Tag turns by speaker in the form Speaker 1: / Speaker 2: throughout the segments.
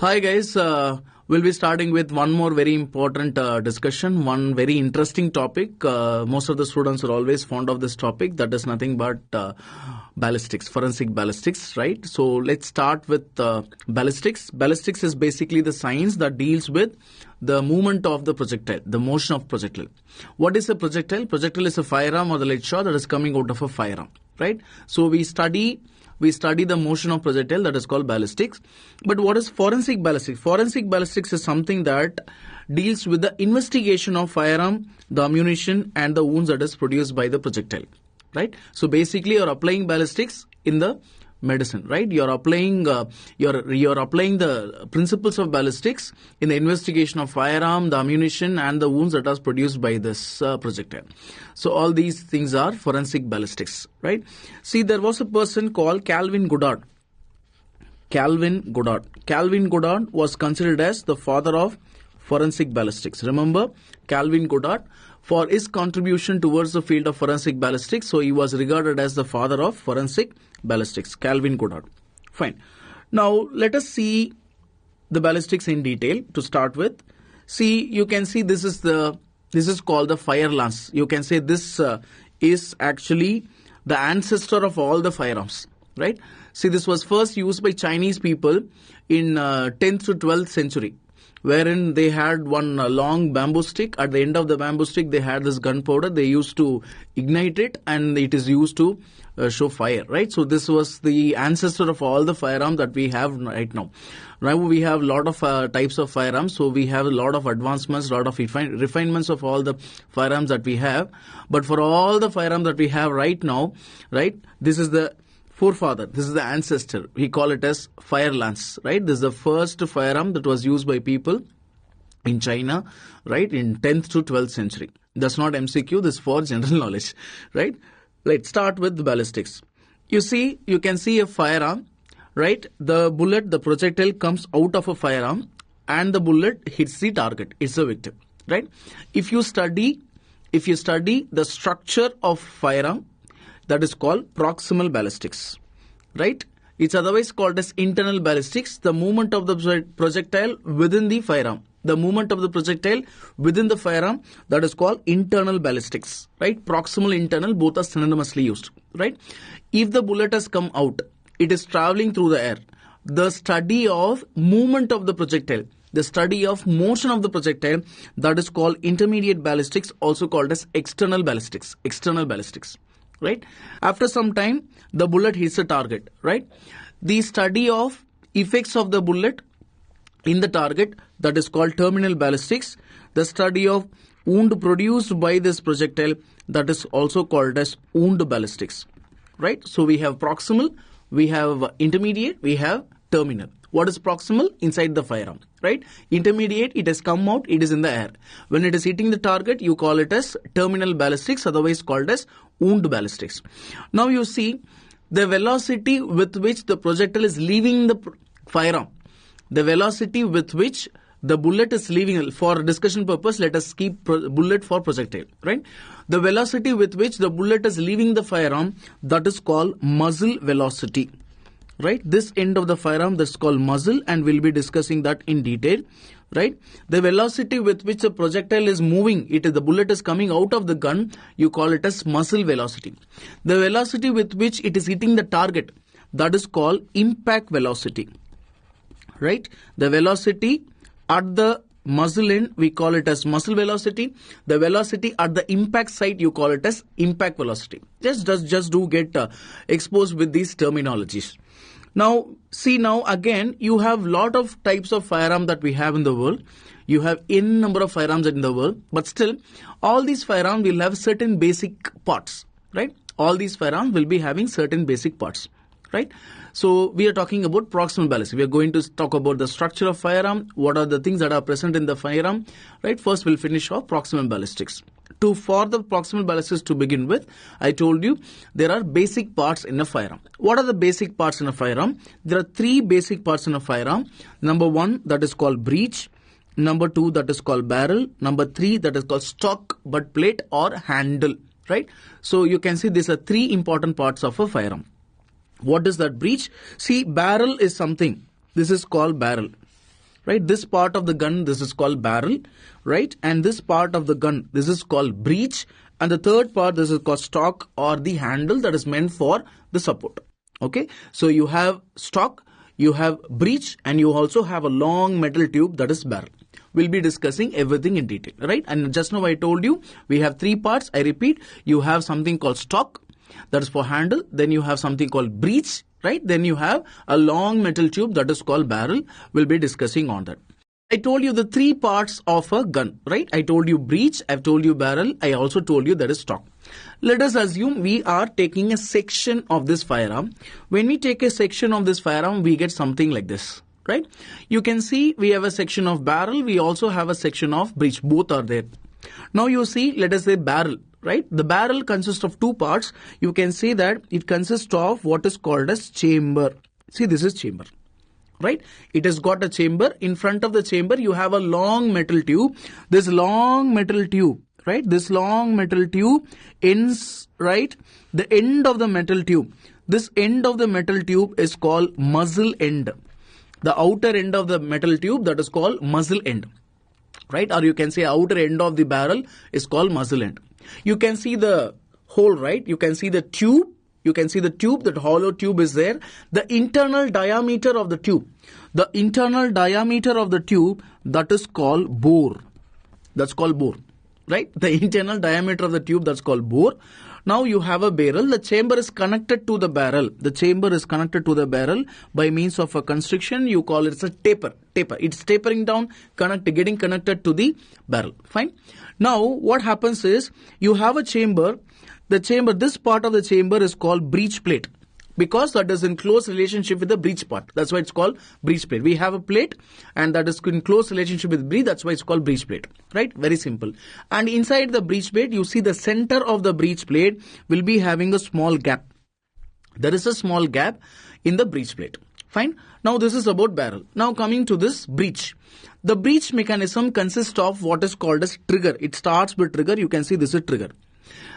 Speaker 1: Hi guys, we'll be starting with one more very important discussion, one very interesting topic. Most of the students are always fond of this topic. That is nothing but ballistics, forensic ballistics, right? So let's start with ballistics. Ballistics is basically the science that deals with the movement of the projectile, the motion of projectile. What is a projectile? Projectile is a firearm or the lead shot that is coming out of a firearm, right? So we study the motion of projectile, that is called ballistics. But what is forensic ballistics? Forensic ballistics is something that deals with the investigation of firearm, the ammunition and the wounds that is produced by the projectile, right? So basically you're applying ballistics in the medicine, right? You're applying you're applying the principles of ballistics in the investigation of firearm, the ammunition and the wounds that are produced by this projectile. So all these things are forensic ballistics, right? See, there was a person called Calvin Goddard. Calvin Goddard was considered as the father of forensic ballistics. Remember Calvin Goddard, for his contribution towards the field of forensic ballistics, so he was regarded as the father of forensic ballistics, Calvin Goddard. Fine. Now let us see the ballistics in detail to start with. See, you can see this is called the fire lance. You can say this is actually the ancestor of all the firearms, right? See, this was first used by Chinese people in 10th to 12th century, wherein they had one long bamboo stick. At the end of the bamboo stick, they had this gunpowder. They used to ignite it and it is used to show fire, right? So this was the ancestor of all the firearms that we have right now. Now we have a lot of types of firearms. So we have a lot of advancements, a lot of refinements of all the firearms that we have. But for all the firearms that we have right now, right, this is the forefather, this is the ancestor. We call it as fire lance, right? This is the first firearm that was used by people in China, right, in 10th to 12th century. That's not MCQ, this is for general knowledge, right? Let's start with the ballistics. You see, you can see a firearm, right? The bullet, the projectile comes out of a firearm and the bullet hits the target. It's the victim, right? If you study the structure of firearm, that is called proximal ballistics, right? It's otherwise called as internal ballistics, the movement of the projectile within the firearm. The movement of the projectile within the firearm, that is called internal ballistics, right? Proximal, internal, both are synonymously used, right? If the bullet has come out, it is traveling through the air. The study of movement of the projectile, the study of motion of the projectile, that is called intermediate ballistics, also called as external ballistics, right? After some time, the bullet hits the target, right? The study of effects of the bullet in the target, that is called terminal ballistics. The study of wound produced by this projectile, that is also called as wound ballistics, right? So we have proximal, we have intermediate, we have terminal. What is proximal? Inside the firearm, right? Intermediate, it has come out, it is in the air. When it is hitting the target, you call it as terminal ballistics, otherwise called as wound ballistics. Now you see the velocity with which the projectile is leaving the firearm. The velocity with which the bullet is leaving, for discussion purpose, let us keep bullet for projectile, right? The velocity with which the bullet is leaving the firearm, that is called muzzle velocity, right? This end of the firearm, that's called muzzle, and we'll be discussing that in detail, right? The velocity with which the projectile is moving, the bullet is coming out of the gun, you call it as muzzle velocity. The velocity with which it is hitting the target, that is called impact velocity, right? The velocity at the muzzle end, we call it as muzzle velocity. The velocity at the impact site, you call it as impact velocity. Just do get exposed with these terminologies. Now, see, now again, you have lot of types of firearm that we have in the world. You have n number of firearms in the world, but still, all these firearms will have certain basic parts, right? All these firearms will be having certain basic parts, right? So we are talking about proximal ballistics. We are going to talk about the structure of firearm, what are the things that are present in the firearm, right? First, we'll finish off proximal ballistics. For the proximal ballistics to begin with, I told you there are basic parts in a firearm. What are the basic parts in a firearm? There are three basic parts in a firearm. Number one, that is called breech. Number two, that is called barrel. Number three, that is called stock, butt plate or handle, right? So you can see these are three important parts of a firearm. What is that breech? See, barrel is something. This is called barrel. right? This part of the gun, this is called barrel, right? And this part of the gun, this is called breech. And the third part, this is called stock or the handle that is meant for the support. Okay, so you have stock, you have breech, and you also have a long metal tube that is barrel. We'll be discussing everything in detail, right? And just now I told you we have three parts. I repeat, you have something called stock, that is for handle. Then you have something called breech, right? Then you have a long metal tube that is called barrel. We'll be discussing on that. I told you the three parts of a gun, right? I told you breech, I've told you barrel, I also told you there is stock. Let us assume we are taking a section of this firearm. When we take a section of this firearm, we get something like this, right? You can see we have a section of barrel, we also have a section of breech, both are there. Now you see, let us say barrel, right? The barrel consists of two parts. You can see that it consists of what is called as chamber. See, this is chamber. Right? It has got a chamber. In front of the chamber, you have a long metal tube. This long metal tube, right? This long metal tube ends, right? The end of the metal tube. This end of the metal tube is called muzzle end. The outer end of the metal tube, that is called muzzle end. Right? Or you can say outer end of the barrel is called muzzle end. You can see the hole, right? You can see the tube. You can see the tube, that hollow tube is there. The internal diameter of the tube. The internal diameter of the tube, that is called bore. That's called bore. Right? The internal diameter of the tube, that's called bore. Now you have a barrel. The chamber is connected to the barrel. The chamber is connected to the barrel by means of a constriction. You call it a taper. It's tapering down, getting connected to the barrel. Fine. Now what happens is you have a chamber. The chamber, this part of the chamber is called breech plate because that is in close relationship with the breech part. That's why it's called breech plate. We have a plate and that is in close relationship with breech. That's why it's called breech plate. Right? Very simple. And inside the breech plate, you see the center of the breech plate will be having a small gap. There is a small gap in the breech plate. Fine. Now this is about barrel. Now coming to this breech. The breech mechanism consists of what is called as trigger. It starts with trigger. You can see this is trigger.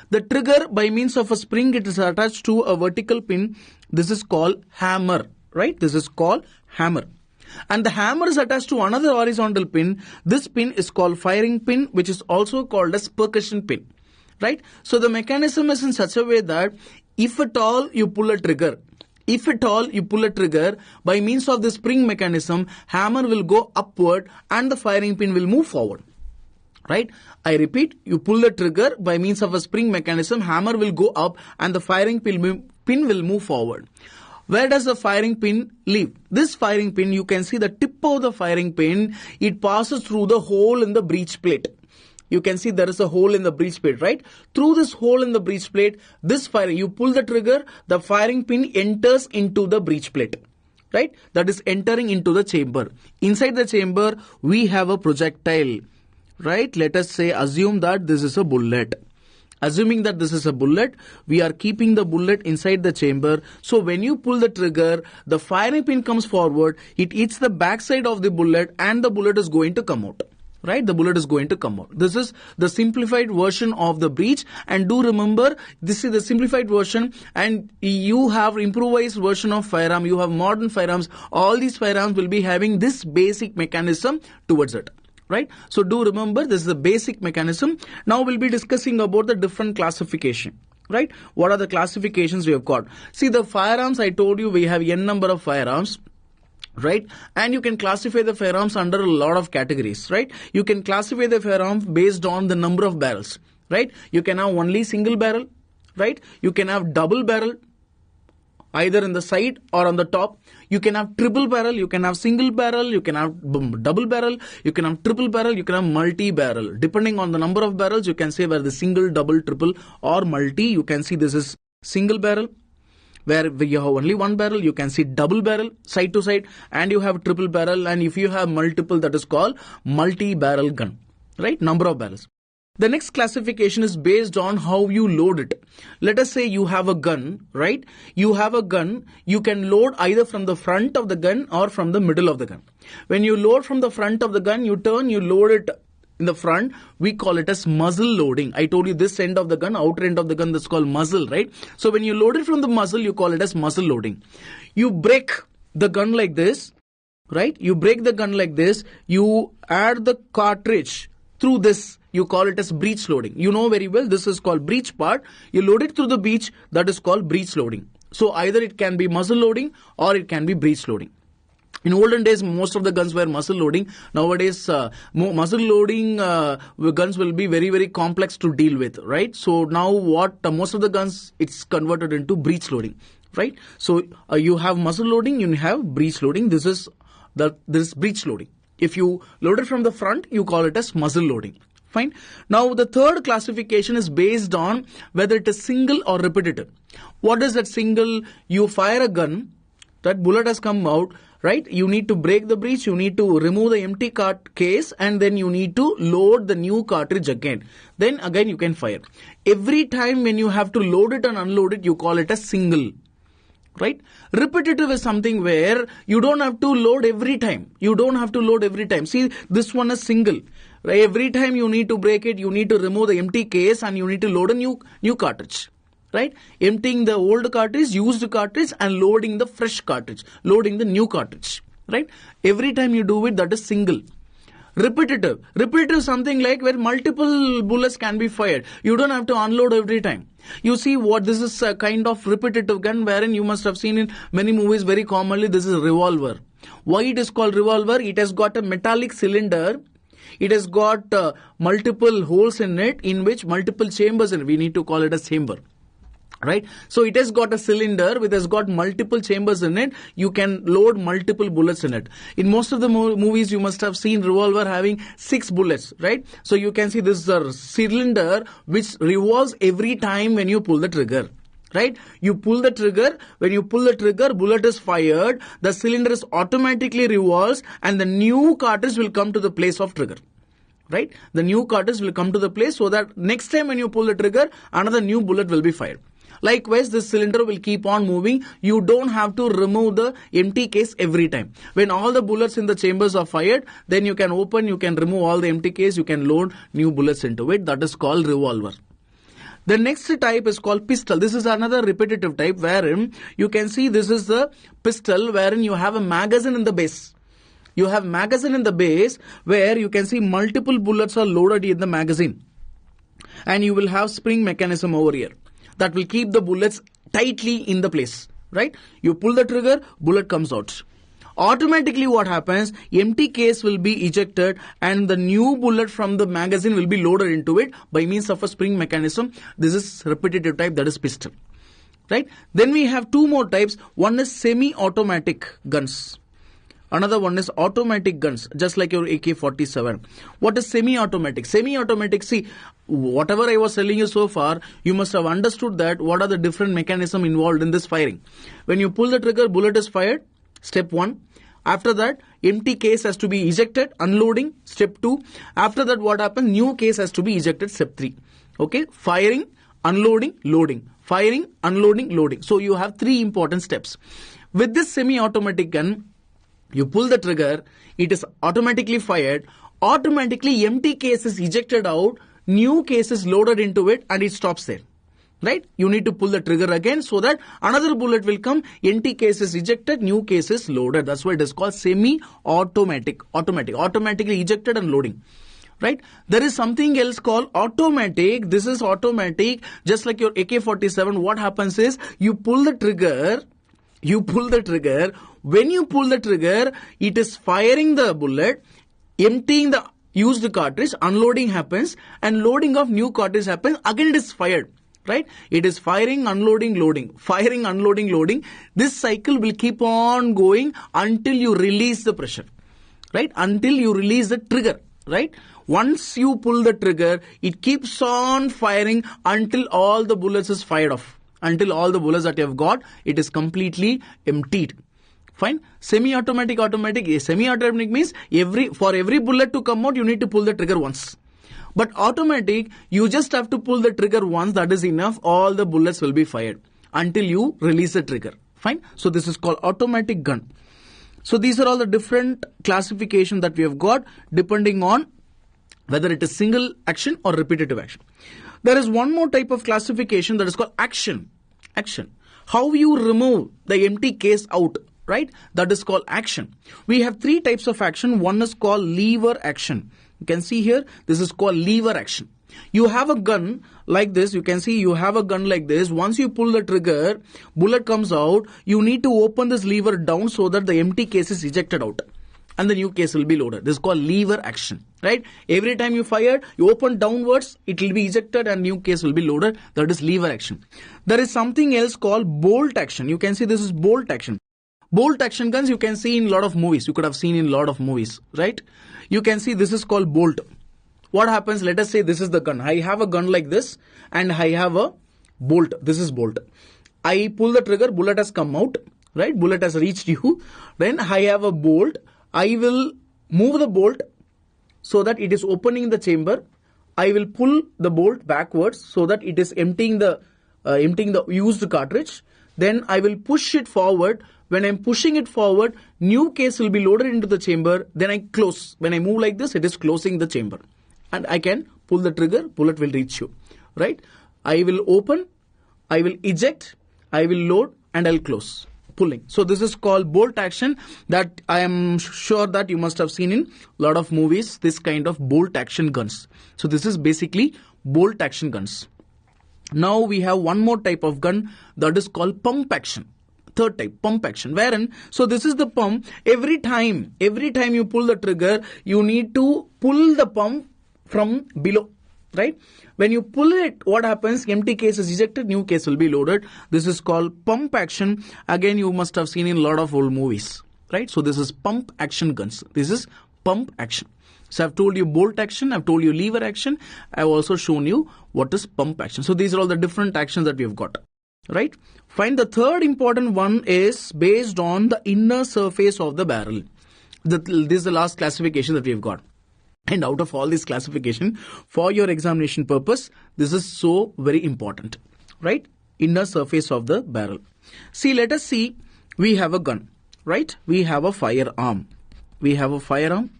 Speaker 1: The trigger, by means of a spring, it is attached to a vertical pin. This is called hammer, right? This is called hammer. And the hammer is attached to another horizontal pin. This pin is called firing pin, which is also called as percussion pin, right? So the mechanism is in such a way that if at all you pull a trigger, by means of the spring mechanism, hammer will go upward and the firing pin will move forward. Right? I repeat, you pull the trigger by means of a spring mechanism, hammer will go up and the firing pin will move forward. Where does the firing pin leave? This firing pin, you can see the tip of the firing pin, it passes through the hole in the breech plate. You can see there is a hole in the breech plate, right? Through this hole in the breech plate, this firing, you pull the trigger, the firing pin enters into the breech plate. Right? That is entering into the chamber. Inside the chamber, we have a projectile. Right? Let us say, assume that this is a bullet. Assuming that this is a bullet, we are keeping the bullet inside the chamber. So when you pull the trigger, the firing pin comes forward, it hits the backside of the bullet and the bullet is going to come out. Right? The bullet is going to come out. This is the simplified version of the breech. And do remember, this is the simplified version and you have improvised version of firearm. You have modern firearms. All these firearms will be having this basic mechanism towards it. Right? So do remember, this is the basic mechanism. Now we'll be discussing about the different classification. Right? What are the classifications we have got? See, the firearms, I told you we have n number of firearms. Right? And you can classify the firearms under a lot of categories. Right? You can classify the firearms based on the number of barrels. Right? You can have only single barrel. Right? You can have double barrel, either in the side or on the top. You can have triple barrel, you can have single barrel, you can have double barrel, you can have triple barrel, you can have multi-barrel. Depending on the number of barrels, you can say where the single, double, triple or multi. You can see this is single barrel. Where you have only one barrel, you can see double barrel side to side, and you have triple barrel, and if you have multiple, that is called multi-barrel gun. Right? Number of barrels. The next classification is based on how you load it. Let us say you have a gun, right? You have a gun, you can load either from the front of the gun or from the middle of the gun. When you load from the front of the gun, you load it in the front, we call it as muzzle loading. I told you this end of the gun, outer end of the gun, that's called muzzle, right? So when you load it from the muzzle, you call it as muzzle loading. You break the gun like this, right? You break the gun like this, you add the cartridge through this, you call it as breech loading. You know very well, this is called breech part. You load it through the breech, that is called breech loading. So either it can be muzzle loading or it can be breech loading. In olden days, most of the guns were muzzle loading. Nowadays, muzzle loading guns will be very, very complex to deal with, right? So now most of the guns, it's converted into breech loading, right? So you have muzzle loading, you have breech loading. This is breech loading. If you load it from the front, you call it as muzzle loading. Fine. Now the third classification is based on whether it is single or repetitive. What is that single? You fire a gun, that bullet has come out, right? You need to break the breech, you need to remove the empty case, and then you need to load the new cartridge again. Then again you can fire. Every time when you have to load it and unload it, you call it a single. Right? Repetitive is something where you don't have to load every time. You don't have to load every time. See, this one is single. Right? Every time you need to break it, you need to remove the empty case and you need to load a new cartridge. Right? Emptying the old cartridge, used cartridge, and loading the fresh cartridge. Loading the new cartridge. Right? Every time you do it, that is single. Repetitive. Repetitive is something like where multiple bullets can be fired. You don't have to unload every time. You see what this is a kind of repetitive gun wherein you must have seen in many movies very commonly, this is a revolver. Why it is called revolver? It has got a metallic cylinder. It has got multiple holes in it, in which multiple chambers in it. We need to call it a chamber. Right? So it has got a cylinder which has got multiple chambers in it. You can load multiple bullets in it. In most of the movies you must have seen revolver having 6 bullets, right? So you can see this is a cylinder which revolves every time when you pull the trigger. Right? You pull the trigger. When you pull the trigger, bullet is fired. The cylinder is automatically revolves and the new cartridge will come to the place of trigger. Right? The new cartridge will come to the place so that next time when you pull the trigger, another new bullet will be fired. Likewise, this cylinder will keep on moving. You don't have to remove the empty case every time. When all the bullets in the chambers are fired, then you can open, you can remove all the empty case, you can load new bullets into it. That is called revolver. The next type is called pistol. This is another repetitive type wherein you can see this is the pistol wherein you have a magazine in the base. You have magazine in the base where you can see multiple bullets are loaded in the magazine. And you will have spring mechanism over here that will keep the bullets tightly in the place, right? You pull the trigger, bullet comes out. Automatically what happens, empty case will be ejected and the new bullet from the magazine will be loaded into it by means of a spring mechanism. This is repetitive type, that is pistol, right? Then we have 2 more types. One is semi-automatic guns. Another one is automatic guns, just like your AK-47. What is semi-automatic? Semi-automatic, see, whatever I was telling you so far, you must have understood that what are the different mechanisms involved in this firing. When you pull the trigger, bullet is fired, step 1. After that, empty case has to be ejected, unloading, step 2. After that, what happens? New case has to be ejected, step 3. Okay, firing, unloading, loading. Firing, unloading, loading. So you have 3 important steps. With this semi-automatic gun, you pull the trigger, it is automatically fired, automatically empty case is ejected out, new case is loaded into it and it stops there. Right? You need to pull the trigger again so that another bullet will come, empty case is ejected, new case is loaded. That's why it is called semi-automatic. Automatically ejected and loading. Right? There is something else called automatic. This is automatic, just like your AK-47. What happens is, you pull the trigger. When you pull the trigger, it is firing the bullet, emptying the used cartridge, unloading happens, and loading of new cartridge happens. Again it is fired. Right? It is firing, unloading, loading. Firing, unloading, loading. This cycle will keep on going until you release the pressure. Right? Until you release the trigger. Right? Once you pull the trigger, it keeps on firing until all the bullets is fired off. Until all the bullets that you have got, it is completely emptied. Fine. Semi-automatic, automatic. Semi-automatic means for every bullet to come out, you need to pull the trigger once. But automatic, you just have to pull the trigger once. That is enough. All the bullets will be fired until you release the trigger. Fine. So this is called automatic gun. So these are all the different classification that we have got depending on whether it is single action or repetitive action. There is one more type of classification that is called action. Action. How you remove the empty case out right? That is called action. We have three types of action. One is called lever action. You can see here, this is called lever action. You have a gun like this. You can see you have a gun like this. Once you pull the trigger, bullet comes out. You need to open this lever down so that the empty case is ejected out and the new case will be loaded. This is called lever action, right? Every time you fire, you open downwards, it will be ejected and new case will be loaded. That is lever action. There is something else called bolt action. You can see this is bolt action. Bolt action guns you can see in a lot of movies. You could have seen in a lot of movies, right? You can see this is called bolt. What happens? Let us say this is the gun. I have a gun like this and I have a bolt. This is bolt. I pull the trigger, bullet has come out, right? Bullet has reached you. Then I have a bolt. I will move the bolt so that it is opening the chamber. I will pull the bolt backwards so that it is emptying the used cartridge. Then I will push it forward. When I'm pushing it forward, new case will be loaded into the chamber. Then I close. When I move like this, it is closing the chamber. And I can pull the trigger, bullet will reach you, right? I will open, I will eject, I will load, and I'll close, pulling. So this is called bolt action that I am sure that you must have seen in a lot of movies, this kind of bolt action guns. So this is basically bolt action guns. Now we have one more type of gun that is called pump action. Third type, pump action, wherein, so this is the pump. Every time you pull the trigger, you need to pull the pump from below, right? When you pull it, what happens? Empty case is ejected, new case will be loaded. This is called pump action. Again, you must have seen in a lot of old movies, right? So this is pump action guns. This is pump action. So I've told you bolt action, I've told you lever action, I've also shown you what is pump action. So these are all the different actions that we've got, right? Fine. The third important one is based on the inner surface of the barrel. This is the last classification that we've got. And out of all this classification, for your examination purpose, this is so very important, right? Inner surface of the barrel. See, let us see, we have a gun, right? We have a firearm. We have a firearm.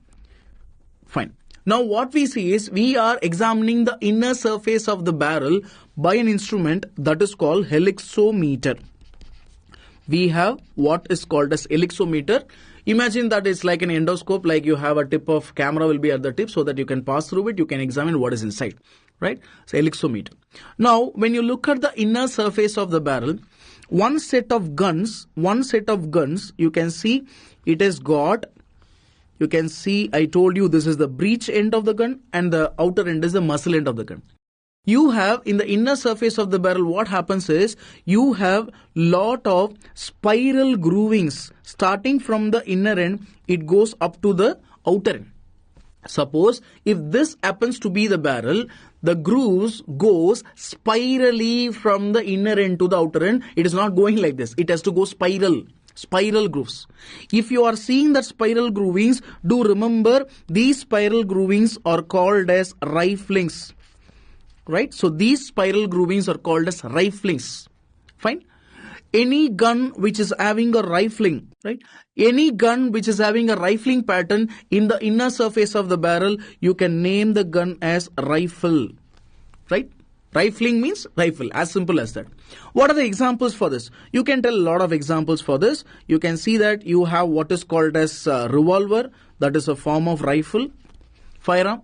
Speaker 1: Fine. Now what we see is we are examining the inner surface of the barrel by an instrument that is called helixometer. We have what is called as helixometer. Imagine that it's like an endoscope, like you have a tip of camera will be at the tip so that you can pass through it, you can examine what is inside, right? So helixometer. Now, when you look at the inner surface of the barrel, one set of guns, you can see it has got, you can see I told you this is the breech end of the gun and the outer end is the muzzle end of the gun. You have in the inner surface of the barrel, what happens is you have lot of spiral groovings starting from the inner end, it goes up to the outer end. Suppose if this happens to be the barrel, the grooves goes spirally from the inner end to the outer end. It is not going like this. It has to go spiral grooves. If you are seeing that spiral groovings, do remember these spiral groovings are called as riflings. Right? So these spiral groovings are called as riflings. Fine. Any gun which is having a rifling, right? Any gun which is having a rifling pattern in the inner surface of the barrel, you can name the gun as rifle. Right? Rifling means rifle, as simple as that. What are the examples for this? You can tell a lot of examples for this. You can see that you have what is called as revolver, that is a form of rifle firearm.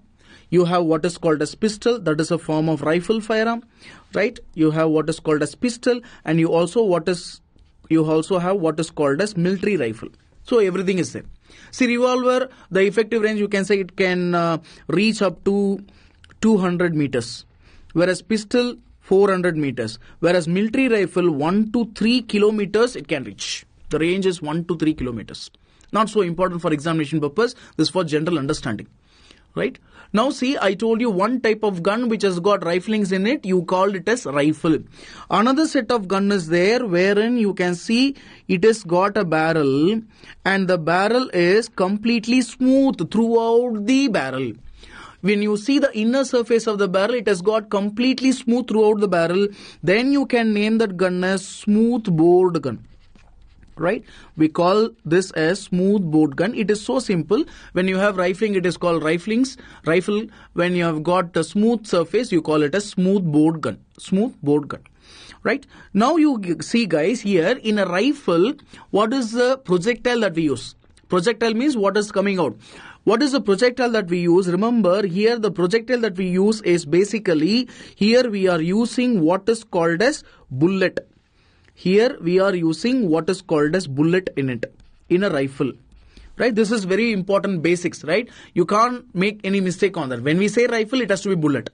Speaker 1: You have what is called as pistol, that is a form of rifle firearm, right? You have what is called as pistol, and you also have what is called as military rifle. So everything is there. See, revolver, the effective range, you can say it can reach up to 200 meters, whereas pistol 400 meters, whereas military rifle 1 to 3 kilometers it can reach. The range is 1 to 3 kilometers. Not so important for examination purpose. This is for general understanding. Right? Now see, I told you one type of gun which has got riflings in it, you called it as rifle. Another set of gun is there wherein you can see it has got a barrel and the barrel is completely smooth throughout the barrel. When you see the inner surface of the barrel, it has got completely smooth throughout the barrel, then you can name that gun as smooth bored gun. right? We call this as smooth bore gun. It is so simple. When you have rifling, it is called rifle. When you have got a smooth surface, you call it a smooth bore gun. Smooth bore gun. Right? Now you see, guys, here in a rifle, what is the projectile that we use? Projectile means what is coming out. What is the projectile that we use? Remember, here the projectile that we use is basically, here we are using what is called as bullet. Here we are using what is called as bullet in it, in a rifle. Right? This is very important basics, right? You can't make any mistake on that. When we say rifle, it has to be bullet.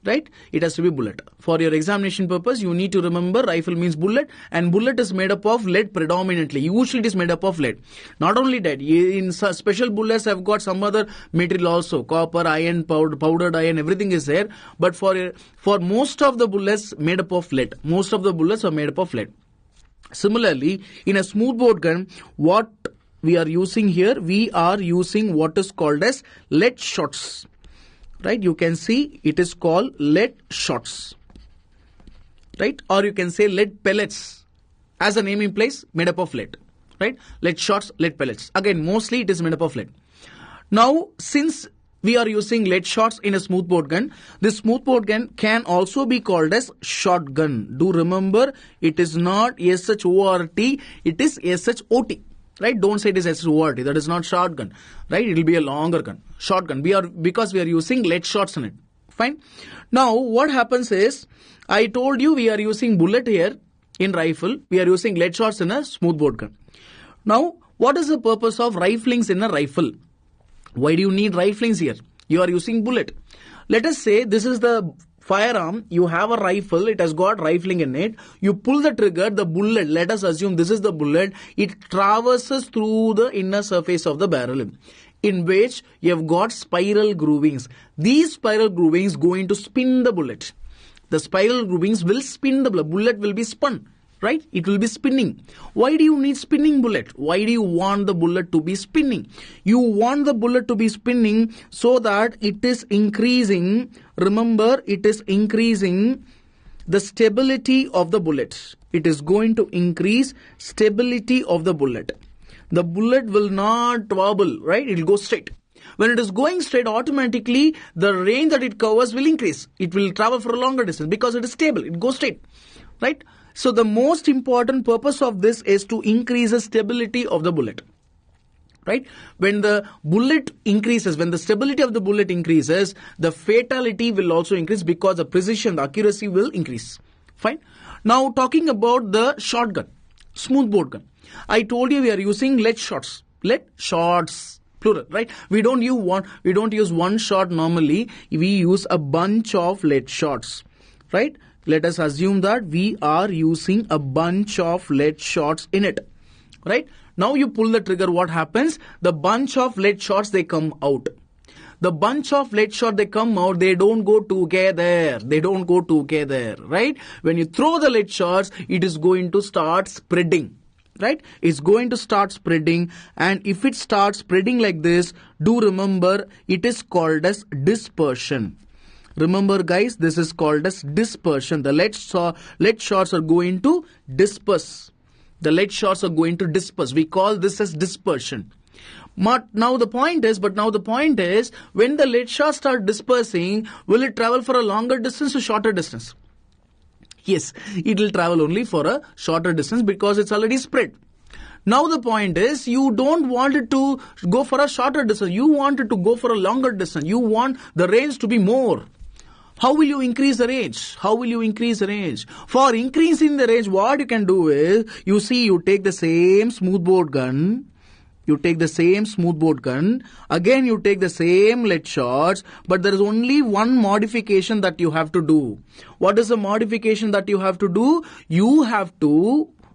Speaker 1: Right? It has to be bullet. For your examination purpose, you need to remember rifle means bullet, and bullet is made up of lead predominantly. Usually it is made up of lead. Not only that, in special bullets have got some other material also. Copper, iron, powdered iron, everything is there. But for most of the bullets made up of lead. Most of the bullets are made up of lead. Similarly, in a smoothbore gun, what we are using here, we are using what is called as lead shots. Right? You can see it is called lead shots. Right? Or you can say lead pellets. As the name implies, made up of lead. Right? Lead shots, lead pellets. Again, mostly it is made up of lead. Now, since we are using lead shots in a smoothbore gun, this smoothbore gun can also be called as shotgun. Do remember, it is not SHORT, it is SHOT. Right? Don't say it is SHORT. That is not shotgun. Right? It will be a longer gun. Shotgun. Because we are using lead shots in it. Fine. Now, what happens is, I told you we are using bullet here in rifle. We are using lead shots in a smoothbore gun. Now, what is the purpose of riflings in a rifle? Why do you need riflings here? You are using bullet. Let us say this is the firearm. You have a rifle. It has got rifling in it. You pull the trigger, the bullet, let us assume this is the bullet. It traverses through the inner surface of the barrel, in which you have got spiral groovings. These spiral groovings going to spin the bullet. The spiral groovings will spin the bullet. Bullet will be spun. Right? It will be spinning. Why do you need spinning bullet? Why do you want the bullet to be spinning? You want the bullet to be spinning so that it is increasing. Remember, it is increasing the stability of the bullet. It is going to increase stability of the bullet. The bullet will not wobble, right? It will go straight. When it is going straight, automatically the range that it covers will increase. It will travel for a longer distance because it is stable. It goes straight, right? So the most important purpose of this is to increase the stability of the bullet. Right? When the bullet increases, when the stability of the bullet increases, the fatality will also increase because the precision, the accuracy will increase. Fine. Now talking about the shotgun, smoothbore gun. I told you we are using lead shots. Lead shots, plural, right? We don't use one shot normally. We use a bunch of lead shots. Right? Let us assume that we are using a bunch of lead shots in it. Right? Now you pull the trigger, what happens? The bunch of lead shots, they come out. The bunch of lead shots, they come out, they don't go together. They don't go together. Right? When you throw the lead shots, it is going to start spreading. Right? It's going to start spreading, and if it starts spreading like this, do remember it is called as dispersion. Remember, guys, this is called as dispersion. The lead shots are going to disperse. The lead shots are going to disperse. We call this as dispersion. But now the point is, when the lead shots start dispersing, will it travel for a longer distance or shorter distance? Yes, it will travel only for a shorter distance because it's already spread. Now the point is, you don't want it to go for a shorter distance. You want it to go for a longer distance. You want the range to be more. How will you increase the range? How will you increase the range? For increasing the range, what you can do is, you take the same smoothbore gun. Again, you take the same lead shots, but there is only one modification that you have to do. What is the modification that you have to do?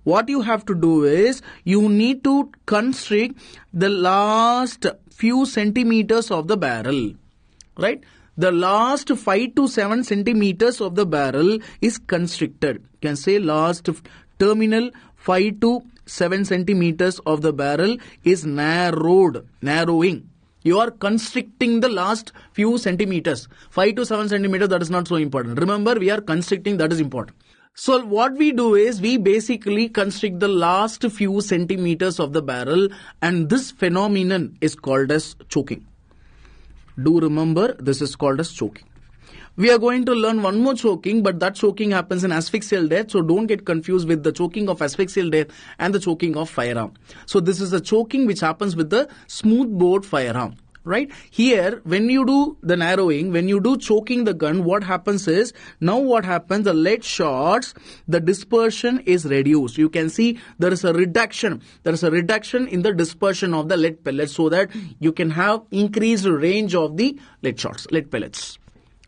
Speaker 1: What you have to do is, you need to constrict the last few centimeters of the barrel. Right? The last 5 to 7 centimeters of the barrel is constricted. You can say last terminal 5 to 7 centimeters of the barrel is narrowing. You are constricting the last few centimeters. 5 to 7 centimeters, that is not so important. Remember, we are constricting, that is important. So what we do is we basically constrict the last few centimeters of the barrel, and this phenomenon is called as choking. Do remember, this is called as choking. We are going to learn one more choking, but that choking happens in asphyxial death. So don't get confused with the choking of asphyxial death and the choking of firearm. So this is a choking which happens with the smoothbore firearm. Right? Here, when you do the narrowing, when you do choking the gun, what happens is, now what happens, the lead shots, the dispersion is reduced. You can see there is a reduction. There is a reduction in the dispersion of the lead pellets so that you can have increased range of the lead shots, lead pellets.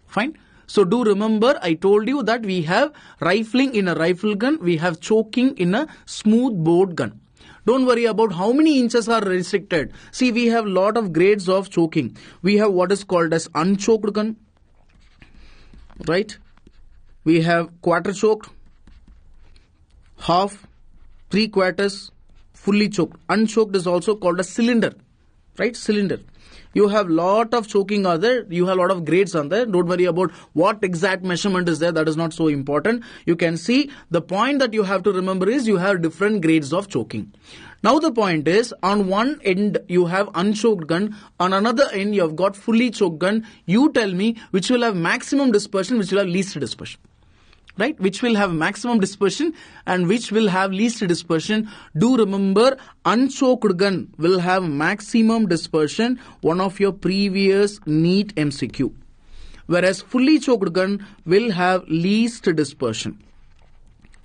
Speaker 1: Fine. So do remember, I told you that we have rifling in a rifle gun, we have choking in a smoothbore gun. Don't worry about how many inches are restricted. See, we have lot of grades of choking. We have what is called as unchoked gun, right? We have quarter choked, half, 3/4, fully choked. Unchoked is also called a cylinder, right? Cylinder. You have lot of choking are there. You have a lot of grades on there. Don't worry about what exact measurement is there. That is not so important. You can see the point that you have to remember is you have different grades of choking. Now the point is, on one end you have unchoked gun. On another end you have got fully choked gun. You tell me which will have maximum dispersion, which will have least dispersion. Right? Which will have maximum dispersion and which will have least dispersion. Do remember, unchoked gun will have maximum dispersion, one of your previous NEET MCQ. Whereas fully choked gun will have least dispersion.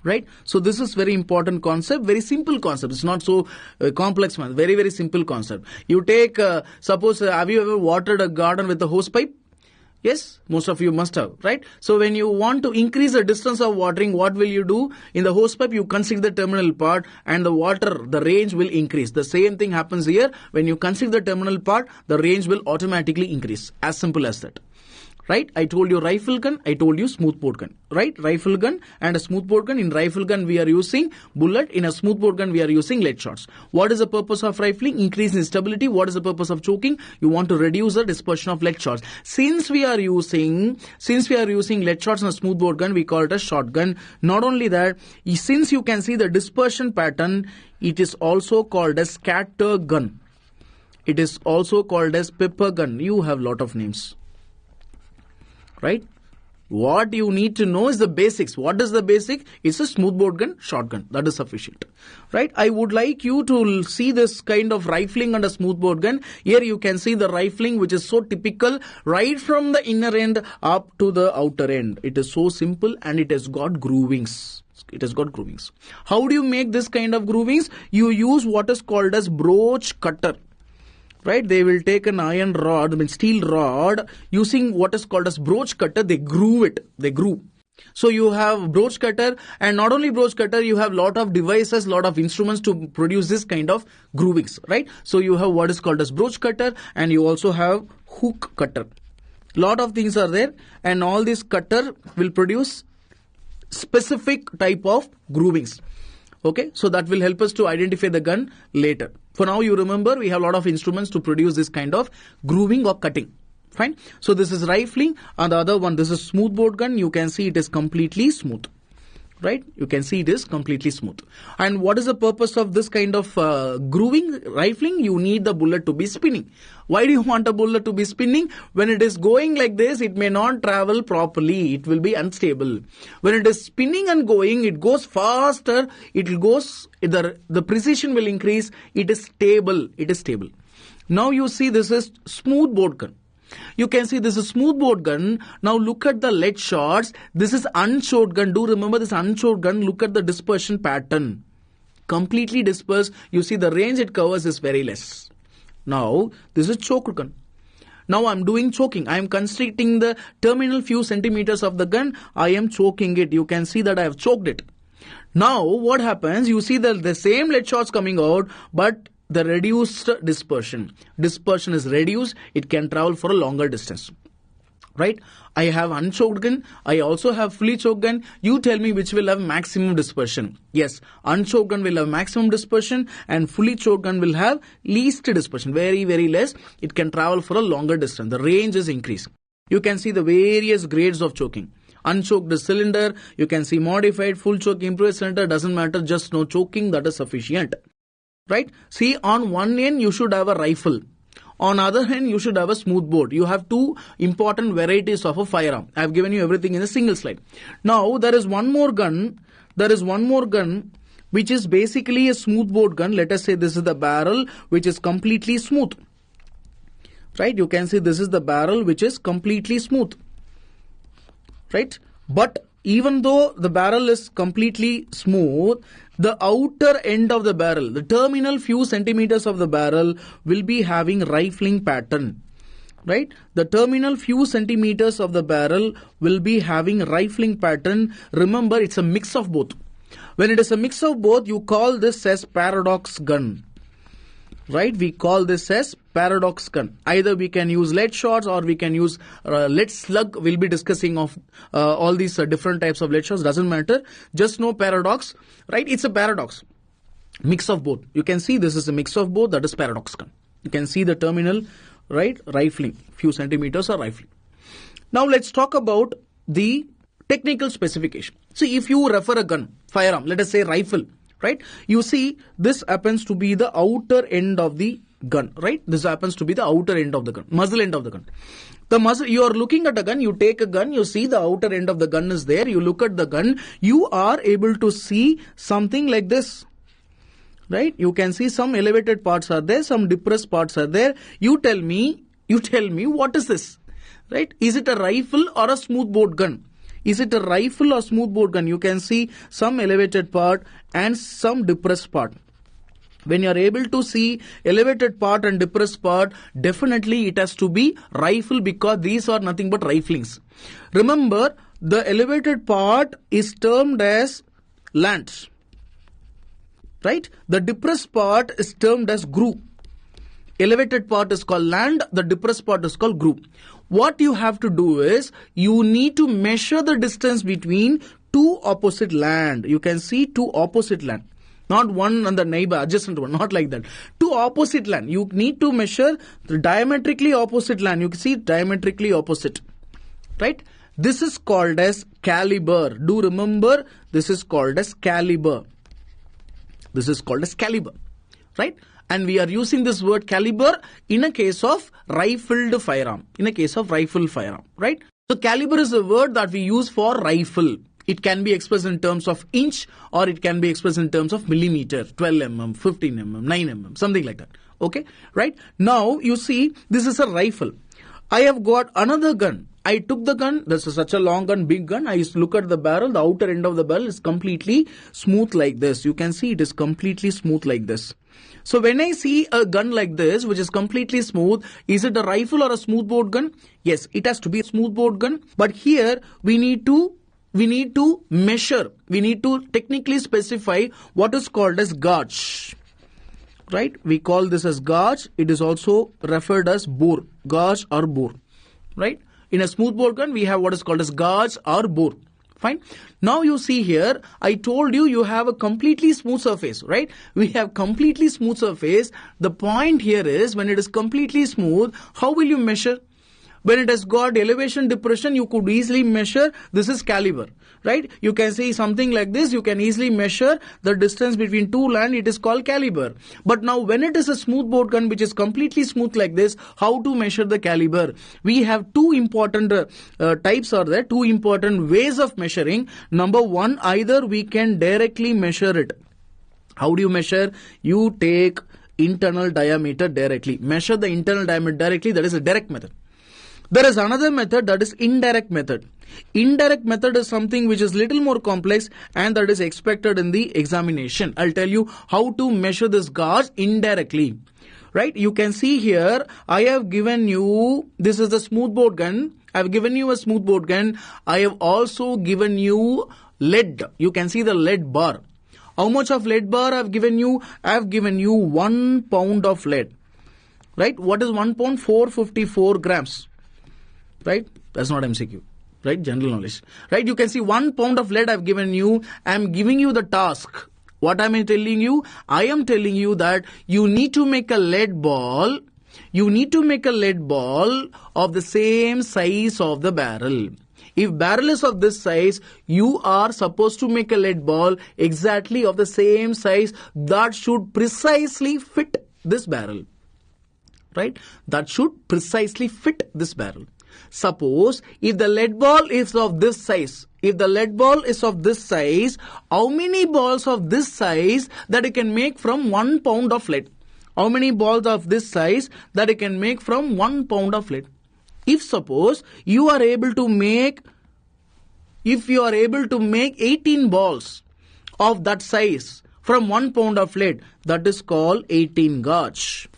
Speaker 1: Right? So this is very important concept, very simple concept. It's not so complex one. Very, very simple concept. You take, suppose, have you ever watered a garden with a hose pipe? Yes, most of you must have, right? So when you want to increase the distance of watering, what will you do? In the hose pipe, you constrict the terminal part and the water, the range will increase. The same thing happens here. When you constrict the terminal part, the range will automatically increase. As simple as that. Right? I told you rifle gun, I told you smoothbore gun. Right? Rifle gun and a smoothbore gun. In rifle gun, we are using bullet. In a smoothbore gun, we are using lead shots. What is the purpose of rifling? Increase in stability. What is the purpose of choking? You want to reduce the dispersion of lead shots. Since we are using lead shots in a smoothbore gun, we call it a shotgun. Not only that, since you can see the dispersion pattern, it is also called as scatter gun. It is also called as pepper gun. You have lot of names. Right? What you need to know is the basics. What is the basic? It's a smoothbore gun, shotgun. That is sufficient. Right? I would like you to see this kind of rifling and a smoothbore gun. Here you can see the rifling, which is so typical, right from the inner end up to the outer end. It is so simple and it has got groovings. It has got groovings. How do you make this kind of groovings? You use what is called as broach cutter. Right? They will take an iron rod, steel rod, using what is called as broach cutter. They groove it. They groove. So you have broach cutter, and not only broach cutter, you have lot of devices, lot of instruments to produce this kind of groovings. Right? So you have what is called as broach cutter, and you also have hook cutter. Lot of things are there, and all this cutter will produce specific type of groovings. Okay, so that will help us to identify the gun later. For now, you remember we have a lot of instruments to produce this kind of grooving or cutting. Fine. So this is rifling, and the other one, this is smoothbore gun. You can see it is completely smooth. Right? You can see it is completely smooth. And what is the purpose of this kind of grooving, rifling? You need the bullet to be spinning. Why do you want a bullet to be spinning? When it is going like this, it may not travel properly. It will be unstable. When it is spinning and going, it goes faster. It goes, the precision will increase. It is stable. It is stable. Now you see this is smoothbore gun. You can see this is smoothbore gun. Now look at the lead shots. This is unchoked gun. Do remember this unchoked gun. Look at the dispersion pattern. Completely dispersed. You see the range it covers is very less. Now this is choked gun. Now I am doing choking. I am constricting the terminal few centimeters of the gun. I am choking it. You can see that I have choked it. Now what happens? You see the same lead shots coming out, but the reduced dispersion. Dispersion is reduced. It can travel for a longer distance. Right? I have unchoked gun. I also have fully choked gun. You tell me which will have maximum dispersion. Yes, unchoked gun will have maximum dispersion and fully choked gun will have least dispersion. Very, very less. It can travel for a longer distance. The range is increased. You can see the various grades of choking. Unchoked cylinder, you can see modified, full choke, improved cylinder, doesn't matter, just no choking, that is sufficient. Right? See, on one end you should have a rifle. On other hand, you should have a smoothbore. You have two important varieties of a firearm. I have given you everything in a single slide. Now, there is one more gun. Which is basically a smoothbore gun. Let us say this is the barrel which is completely smooth. Right? You can see this is the barrel which is completely smooth. Right? But even though the barrel is completely smooth, the outer end of the barrel, the terminal few centimeters of the barrel will be having rifling pattern. Right? The terminal few centimeters of the barrel will be having rifling pattern. Remember, it's a mix of both. When it is a mix of both, you call this as paradox gun. Right? We call this as paradox gun. Either we can use lead shots or we can use lead slug. We'll be discussing of all these different types of lead shots. Doesn't matter. Just know paradox. Right? It's a paradox. Mix of both. You can see this is a mix of both. That is paradox gun. You can see the terminal, right? Rifling. Few centimeters are rifling. Now let's talk about the technical specification. See, if you refer a gun, firearm, let us say rifle, right? You see, this happens to be the outer end of the gun, right? This happens to be the outer end of the gun, muzzle end of the gun. The muzzle, you are looking at a gun, you take a gun, you see the outer end of the gun is there, you look at the gun, you are able to see something like this. Right? You can see some elevated parts are there, some depressed parts are there. You tell me what is this? Right? Is it a rifle or a smoothbore gun? Is it a rifle or smoothbore gun? You can see some elevated part and some depressed part. When you are able to see elevated part and depressed part, definitely it has to be rifle because these are nothing but riflings. Remember, the elevated part is termed as lance. Right? The depressed part is termed as groove. Elevated part is called land, the depressed part is called groove. What you have to do is, you need to measure the distance between two opposite land. You can see two opposite land. Not one and the neighbor, adjacent one, not like that. Two opposite land. You need to measure the diametrically opposite land. You can see diametrically opposite. Right? This is called as caliber. Do remember, this is called as caliber. This is called as caliber. Right? And we are using this word caliber in a case of rifled firearm. In a case of rifle firearm. Right? So caliber is a word that we use for rifle. It can be expressed in terms of inch or it can be expressed in terms of millimeter. 12 mm, 15 mm, 9 mm, something like that. Okay? Right? Now you see, this is a rifle. I have got another gun. I took the gun, this is such a long gun, big gun. I used to look at the barrel, the outer end of the barrel is completely smooth like this. You can see it is completely smooth like this. So when I see a gun like this, which is completely smooth, is it a rifle or a smoothbore gun? Yes, it has to be a smoothbore gun. But here we need to measure, we need to technically specify what is called as gauge. Right? We call this as gauge. It is also referred as bore, gauge or bore. Right? In a smoothbore gun, we have what is called as gauge or bore. Fine. Now you see here, I told you, you have a completely smooth surface, right? We have completely smooth surface. The point here is, when it is completely smooth, how will you measure? When it has got elevation depression, you could easily measure. This is caliber, right? You can see something like this. You can easily measure the distance between two land. It is called caliber. But now when it is a smoothbore gun which is completely smooth like this, how to measure the caliber? We have two important types are there, two important ways of measuring. Number one, either we can directly measure it. How do you measure? You take internal diameter directly. Measure the internal diameter directly. That is a direct method. There is another method, that is indirect method. Indirect method is something which is little more complex and that is expected in the examination. I'll tell you how to measure this gauge indirectly. Right? You can see here, I have given you, this is the smoothbore gun. I have given you a smoothbore gun. I have also given you lead. You can see the lead bar. How much of lead bar I have given you? I have given you 1 pound of lead. Right? What is 1 pound? 454 grams. Right? That's not MCQ. Right? General knowledge. Right? You can see 1 pound of lead I've given you. I'm giving you the task. What am I telling you? I am telling you that you need to make a lead ball. You need to make a lead ball of the same size of the barrel. If barrel is of this size, you are supposed to make a lead ball exactly of the same size that should precisely fit this barrel. Right? That should precisely fit this barrel. Suppose if the lead ball is of this size, how many balls of this size that you can make from 1 pound of lead? How many balls of this size that you can make from 1 pound of lead? If suppose you are able to make 18 balls of that size from 1 pound of lead, that is called 18 gauge.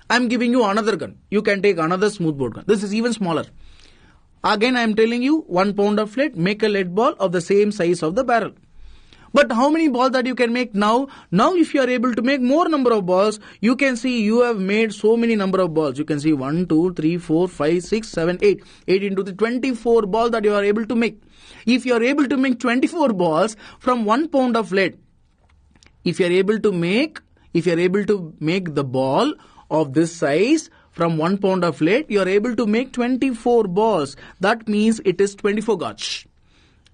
Speaker 1: I am giving you another gun. You can take another smoothbore gun. This is even smaller. Again, I am telling you 1 pound of lead, make a lead ball of the same size of the barrel. But how many balls that you can make now? Now if you are able to make more number of balls, you can see you have made so many number of balls. You can see 1, 2, 3, 4, 5, 6, 7, 8. 8 into the 24 balls that you are able to make. If you are able to make 24 balls from 1 pound of lead, if you are able to make the ball of this size from 1 pound of lead, you are able to make 24 balls. That means it is 24 gauge.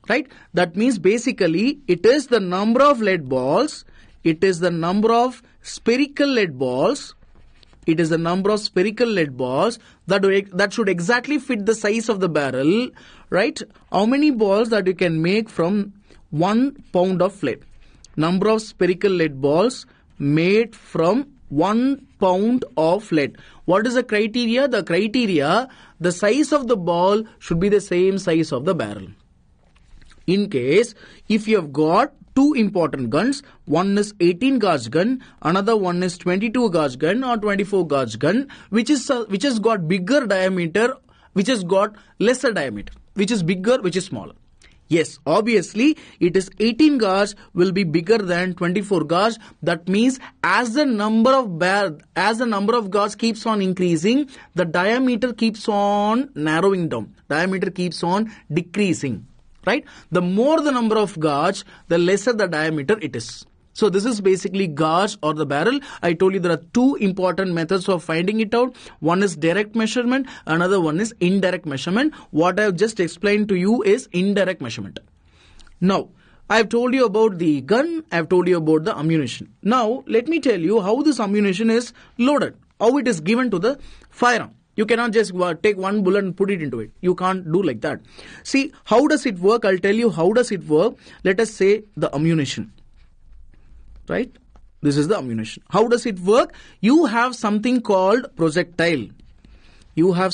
Speaker 1: Right? That means basically it is the number of lead balls, it is the number of spherical lead balls, that should exactly fit the size of the barrel. Right? How many balls that you can make from 1 pound of lead? Number of spherical lead balls made from 1 pound of lead. What is the criteria? The criteria, the size of the ball should be the same size of the barrel. In case, if you have got two important guns, one is 18 gauge gun, another one is 22 gauge gun or 24 gauge gun, which has got bigger diameter, which has got lesser diameter, which is bigger, which is smaller. Yes, obviously, it is 18 gauge will be bigger than 24 gauge. That means as the number of gauge keeps on increasing, the diameter keeps on narrowing down. Diameter keeps on decreasing. Right? The more the number of gauge, the lesser the diameter it is. So this is basically gauge or the barrel. I told you there are two important methods of finding it out. One is direct measurement, another one is indirect measurement. What I have just explained to you is indirect measurement. Now, I have told you about the gun, I have told you about the ammunition. Now, let me tell you how this ammunition is loaded, how it is given to the firearm. You cannot just take one bullet and put it into it. You can't do like that. See, how does it work? I'll tell you how does it work. Let us say the ammunition. Right? This is the ammunition. How does it work? You have something called projectile. What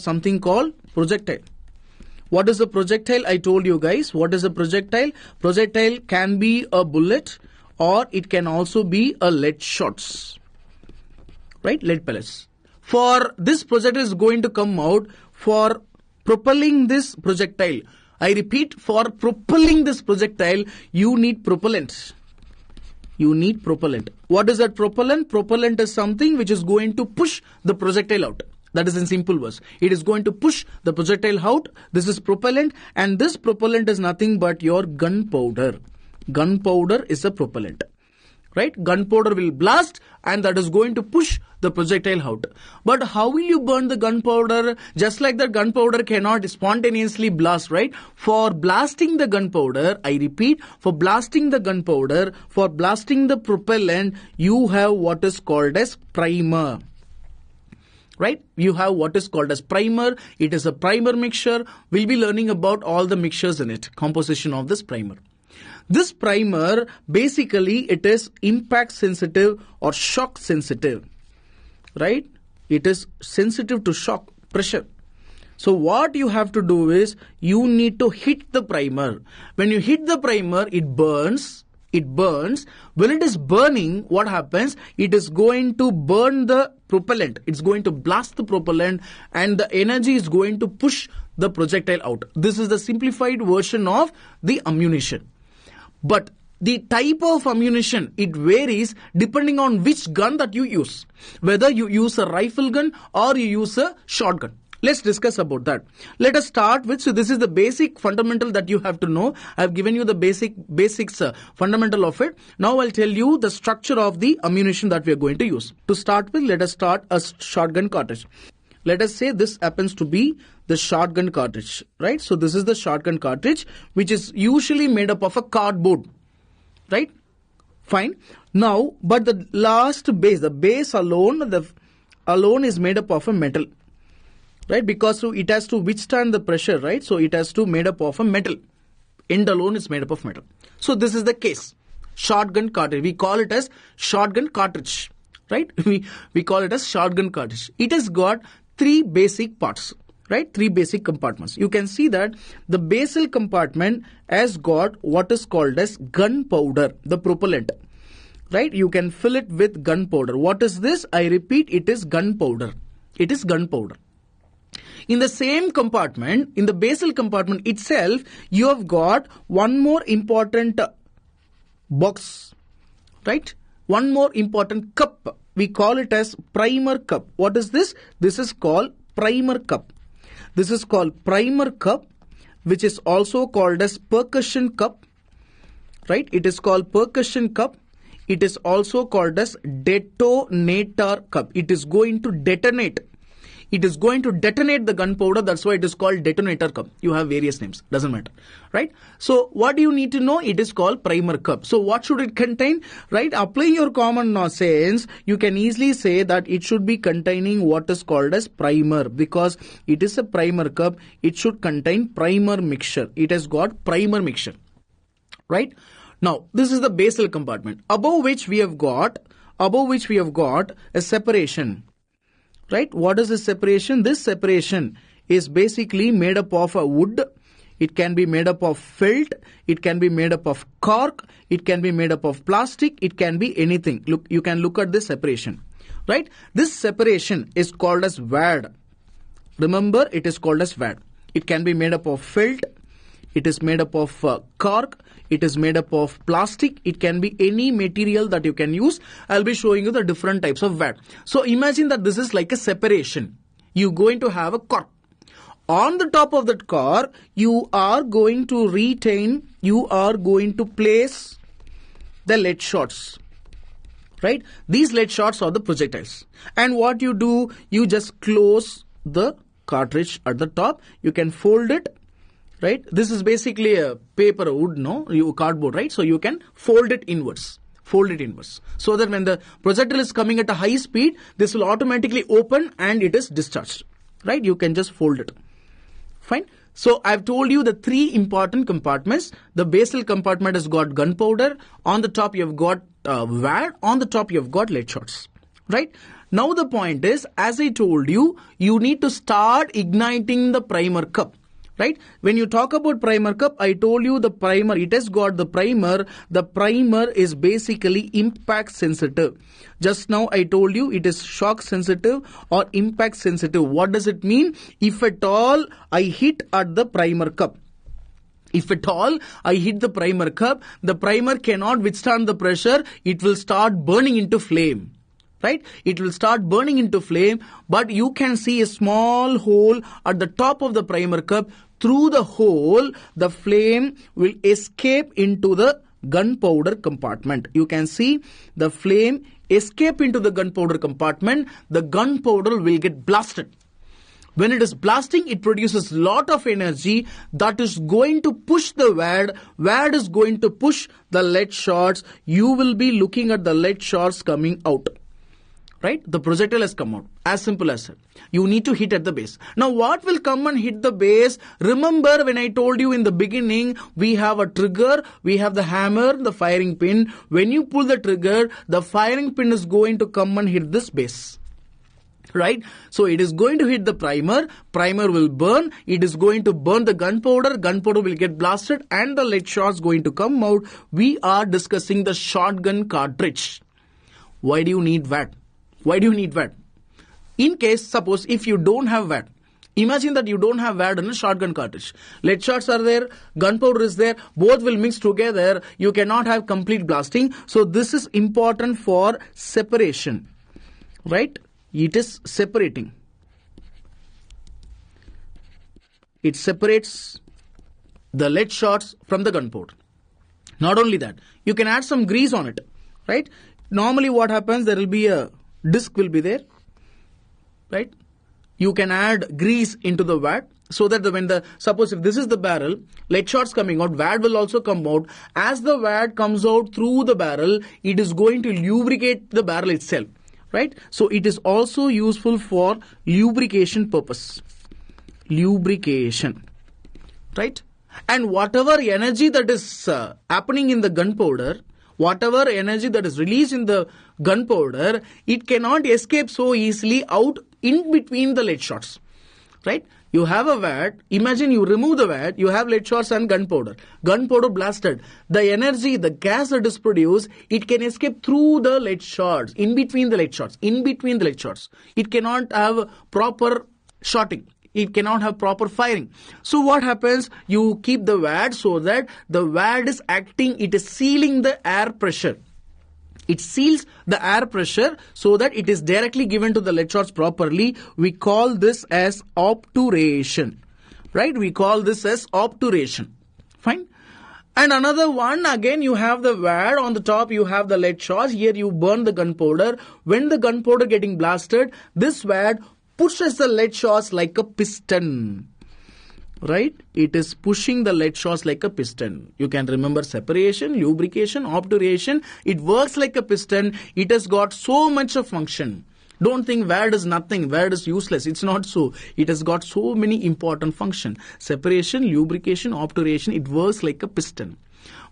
Speaker 1: is the projectile? I told you guys. What is a projectile? Projectile can be a bullet or it can also be a lead shots. Right? Lead pellets. For this projectile is going to come out for propelling this projectile. I repeat, for propelling this projectile, you need propellant. What is that propellant? Propellant is something which is going to push the projectile out. That is in simple words. It is going to push the projectile out. This is propellant, and this propellant is nothing but your gunpowder. Gunpowder is a propellant. Right? Gunpowder will blast and that is going to push the projectile out. But how will you burn the gunpowder? Just like that, gunpowder cannot spontaneously blast, right? For blasting the gunpowder, I repeat, for blasting the propellant, you have what is called as primer. Right? You have what is called as primer. It is a primer mixture. We'll be learning about all the mixtures in it, composition of this primer. This primer, basically, it is impact sensitive or shock sensitive, right? It is sensitive to shock, pressure. So what you have to do is, you need to hit the primer. When you hit the primer, it burns. When it is burning, what happens? It is going to burn the propellant. It's going to blast the propellant and the energy is going to push the projectile out. This is the simplified version of the ammunition. But the type of ammunition, it varies depending on which gun that you use. Whether you use a rifle gun or you use a shotgun. Let's discuss about that. Let us start with, so this is the basic fundamental that you have to know. I have given you the basics fundamental of it. Now I'll tell you the structure of the ammunition that we are going to use. To start with, let us start a shotgun cartridge. Let us say this happens to be the shotgun cartridge, right? So this is the shotgun cartridge, which is usually made up of a cardboard, right? Fine. Now, but the last base, the base alone, alone is made up of a metal, right? Because it has to withstand the pressure, right? So it has to made up of a metal. End alone is made up of metal. So this is the case. Shotgun cartridge. We call it as shotgun cartridge, right? We call it as shotgun cartridge. It has got three basic parts, right? Three basic compartments. You can see that the basal compartment has got what is called as gunpowder, the propellant, right? You can fill it with gunpowder. What is this? I repeat, it is gunpowder. It is gunpowder. In the same compartment, in the basal compartment itself, you have got one more important box, right? One more important cup. We call it as primer cup. What is this? This is called primer cup. This is called primer cup, which is also called as percussion cup, right? It is called percussion cup. It is also called as detonator cup. It is going to detonate. It is going to detonate the gunpowder. That's why it is called detonator cup. You have various names. Doesn't matter. Right? So what do you need to know? It is called primer cup. So what should it contain? Right? Applying your common sense, you can easily say that it should be containing what is called as primer. Because it is a primer cup, it should contain primer mixture. It has got primer mixture. Right? Now, this is the basal compartment. Above which we have got a separation. Right? What is this separation? This separation is basically made up of a wood. It can be made up of felt. It can be made up of cork. It can be made up of plastic. It can be anything. Look, you can look at this separation. Right? This separation is called as wad. Remember, it is called as wad. It can be made up of felt. It is made up of cork. It is made up of plastic. It can be any material that you can use. I'll be showing you the different types of wad. So imagine that this is like a separation. You're going to have a cork. On the top of that cork, you are going to place the lead shots. Right? These lead shots are the projectiles. And what you do, you just close the cartridge at the top. You can fold it. Right? This is basically a paper wood, cardboard, right? So you can fold it inwards. So that when the projectile is coming at a high speed, this will automatically open and it is discharged. Right? You can just fold it. Fine. So I've told you the three important compartments. The basal compartment has got gunpowder. On the top you have got wad. On the top you have got lead shots. Right? Now the point is, as I told you, you need to start igniting the primer cup. Right? When you talk about primer cup, I told you the primer, it has got the primer. The primer is basically impact sensitive. Just now I told you it is shock sensitive or impact sensitive. What does it mean? If at all I hit at the primer cup, the primer cannot withstand the pressure. It will start burning into flame. Right? It will start burning into flame, but you can see a small hole at the top of the primer cup. Through the hole, the flame will escape into the gunpowder compartment. You can see the flame escape into the gunpowder compartment. The gunpowder will get blasted. When it is blasting, it produces a lot of energy that is going to push the wad. Wad is going to push the lead shots. You will be looking at the lead shots coming out. Right? The projectile has come out. As simple as that. You need to hit at the base. Now what will come and hit the base? Remember when I told you in the beginning, we have a trigger, we have the hammer, the firing pin. When you pull the trigger, the firing pin is going to come and hit this base. Right? So it is going to hit the primer. Primer will burn. It is going to burn the gunpowder. Gunpowder will get blasted and the lead shots going to come out. We are discussing the shotgun cartridge. Why do you need wad? Why do you need wad? In case, suppose if you don't have wad, imagine that you don't have wad in a shotgun cartridge. Lead shots are there, gunpowder is there, both will mix together. You cannot have complete blasting. So this is important for separation. Right? It is separating. It separates the lead shots from the gunpowder. Not only that, you can add some grease on it. Right? Normally what happens, there will be a disc will be there, right? You can add grease into the wad so that suppose if this is the barrel, lead shots coming out, wad will also come out. As the wad comes out through the barrel, it is going to lubricate the barrel itself, right? So it is also useful for lubrication purpose. Lubrication, right? And whatever energy that is happening in the gunpowder, whatever energy that is released in the gunpowder, it cannot escape so easily out in between the lead shots, right? You have a vat, imagine you remove the vat, you have lead shots and gunpowder. Gunpowder blasted. The energy, the gas that is produced, it can escape through the lead shots, in between the lead shots, It cannot have proper shotting. It cannot have proper firing. So what happens? You keep the wad so that the wad is acting, it is sealing the air pressure. It seals the air pressure so that it is directly given to the lead shots properly. We call this as obturation, right? We call this as obturation. Fine. And another one, again, you have the wad on the top, you have the lead shots. Here you burn the gunpowder. When the gunpowder getting blasted, this wad pushes the lead shots like a piston. Right? It is pushing the lead shots like a piston. You can remember separation, lubrication, obturation. It works like a piston. It has got so much of function. Don't think wad is nothing, wad is useless. It's not so. It has got so many important functions. Separation, lubrication, obturation. It works like a piston.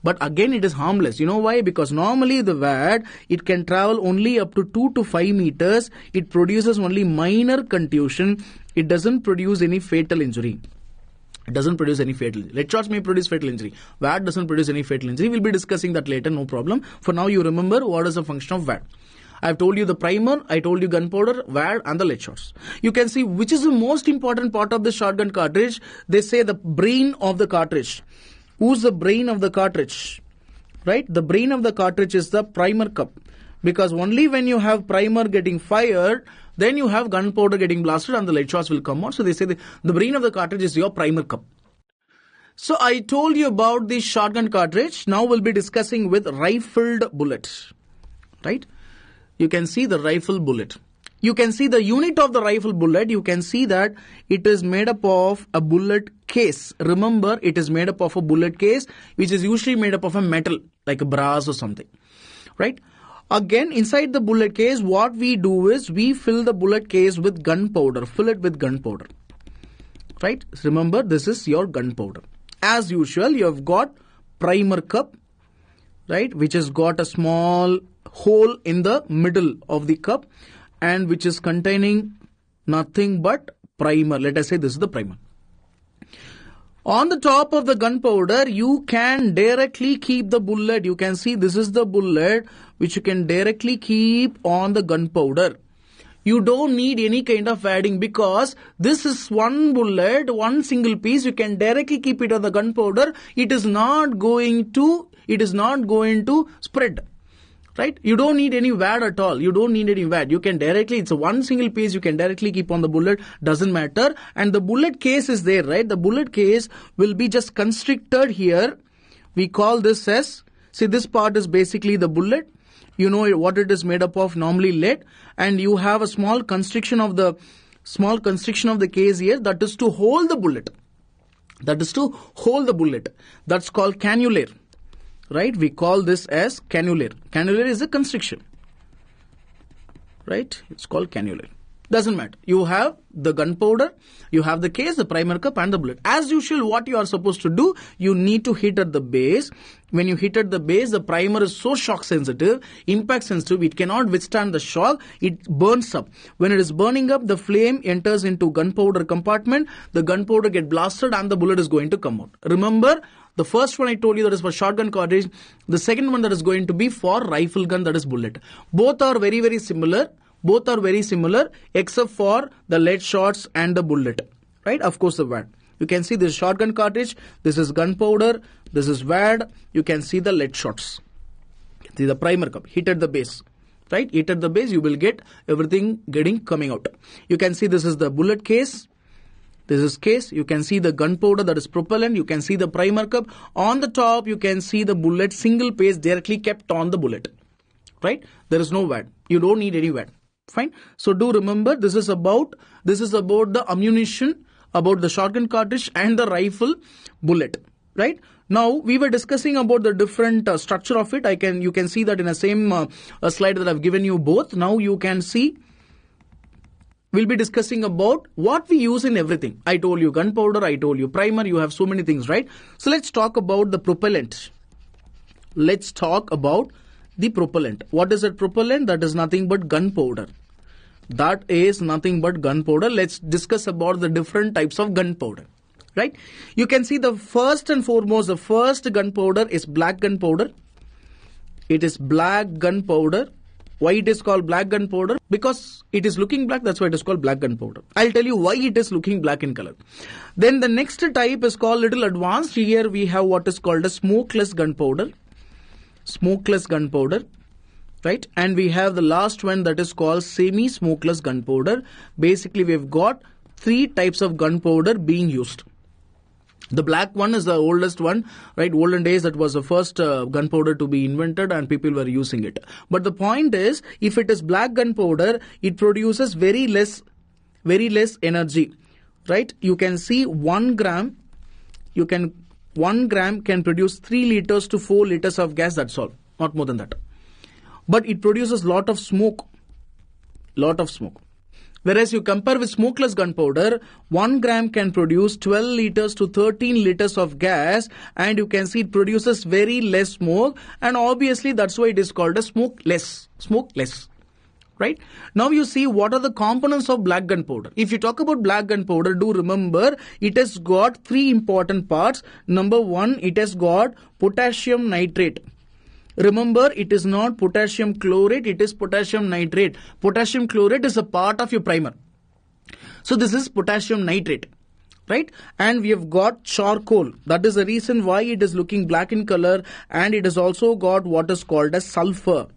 Speaker 1: But again, it is harmless. You know why? Because normally the wad, it can travel only up to 2 to 5 meters. It produces only minor contusion. It doesn't produce any fatal injury. It doesn't produce any fatal injury. Lead shots may produce fatal injury. WAD doesn't produce any fatal injury. We'll be discussing that later, no problem. For now, you remember what is the function of WAD. I've told you the primer, I told you gunpowder, WAD and the lead shots. You can see which is the most important part of the shotgun cartridge. They say the brain of the cartridge. Who's the brain of the cartridge? Right? The brain of the cartridge is the primer cup. Because only when you have primer getting fired, then you have gunpowder getting blasted and the lead shots will come out. So they say the brain of the cartridge is your primer cup. So I told you about the shotgun cartridge. Now we'll be discussing with rifled bullet. Right? You can see the rifle bullet. You can see the unit of the rifle bullet. You can see that it is made up of a bullet case. Remember, it is made up of a bullet case, which is usually made up of a metal, like a brass or something. Right? Again, inside the bullet case, what we do is we fill the bullet case with gunpowder. Fill it with gunpowder. Right? Remember, this is your gunpowder. As usual, you have got primer cup, right, which has got a small hole in the middle of the cup and which is containing nothing but primer. Let us say this is the primer. On the top of the gunpowder, you can directly keep the bullet. You can see this is the bullet which you can directly keep on the gunpowder. You don't need any kind of adding because this is one bullet, one single piece. You can directly keep it on the gunpowder. It is not going to spread. Right? You don't need any wad at all. You don't need any wad. You can directly, it's a one single piece, you can directly keep on the bullet. Doesn't matter. And the bullet case is there, right? The bullet case will be just constricted here. We call this as, see, this part is basically the bullet. You know what it is made up of, normally lead. And you have a small constriction of the case here. That is to hold the bullet. That's called cannulaire. Right? We call this as cannulaire. Cannulaire is a constriction. Right? It's called cannulaire. Doesn't matter. You have the gunpowder, you have the case, the primer cup and the bullet. As usual, what you are supposed to do, you need to hit at the base. When you hit at the base, the primer is so shock sensitive, impact sensitive, it cannot withstand the shock. It burns up. When it is burning up, the flame enters into gunpowder compartment. The gunpowder gets blasted and the bullet is going to come out. Remember, the first one I told you that is for shotgun cartridge. The second one that is going to be for rifle gun, that is bullet. Both are very, very similar. Except for the lead shots and the bullet. Right? Of course, the wad. You can see this shotgun cartridge. This is gunpowder. This is wad. You can see the lead shots. See the primer cup. Hit at the base. Right? Hit at the base. You will get everything coming out. You can see this is the bullet case. This is case. You can see the gunpowder, that is propellant. You can see the primer cup. On the top, you can see the bullet single piece directly kept on the bullet. Right? There is no wad. You don't need any wad. Fine. So do remember, this is about the ammunition, about the shotgun cartridge and the rifle bullet, right? Now we were discussing about the different structure of it. You can see that in the same slide that I've given you both. Now you can see we'll be discussing about what we use in everything. I told you gunpowder, I told you primer, you have so many things, right? So let's talk about the propellant. Let's talk about the propellant. What is a propellant? That is nothing but gunpowder. That is nothing but gunpowder. Let's discuss about the different types of gunpowder, right? You can see the first and foremost, the first gunpowder is black gunpowder. It is black gunpowder. Why it is called black gunpowder? Because it is looking black, that's why it is called black gunpowder. I'll tell you why it is looking black in color. Then the next type is called little advanced. Here we have what is called a smokeless gunpowder. Smokeless gunpowder, right? And we have the last one that is called semi-smokeless gunpowder. Basically, we've got 3 types of gunpowder being used. The black one is the oldest one, right? Olden days, that was the first gunpowder to be invented and people were using it. But the point is, if it is black gunpowder, it produces very less energy, right? You can see 1 gram, 1 gram can produce 3 liters to 4 liters of gas, that's all, not more than that. But it produces lot of smoke. Whereas you compare with smokeless gunpowder, 1 gram can produce 12 liters to 13 liters of gas, and you can see it produces very less smoke, and obviously that's why it is called a smokeless, right? Now you see what are the components of black gunpowder. If you talk about black gunpowder, do remember it has got 3 important parts. Number 1, it has got potassium nitrate. Remember, it is not potassium chlorate, it is potassium nitrate. Potassium chlorate is a part of your primer. So this is potassium nitrate, right? And we have got charcoal. That is the reason why it is looking black in color, and it has also got what is called as sulfur.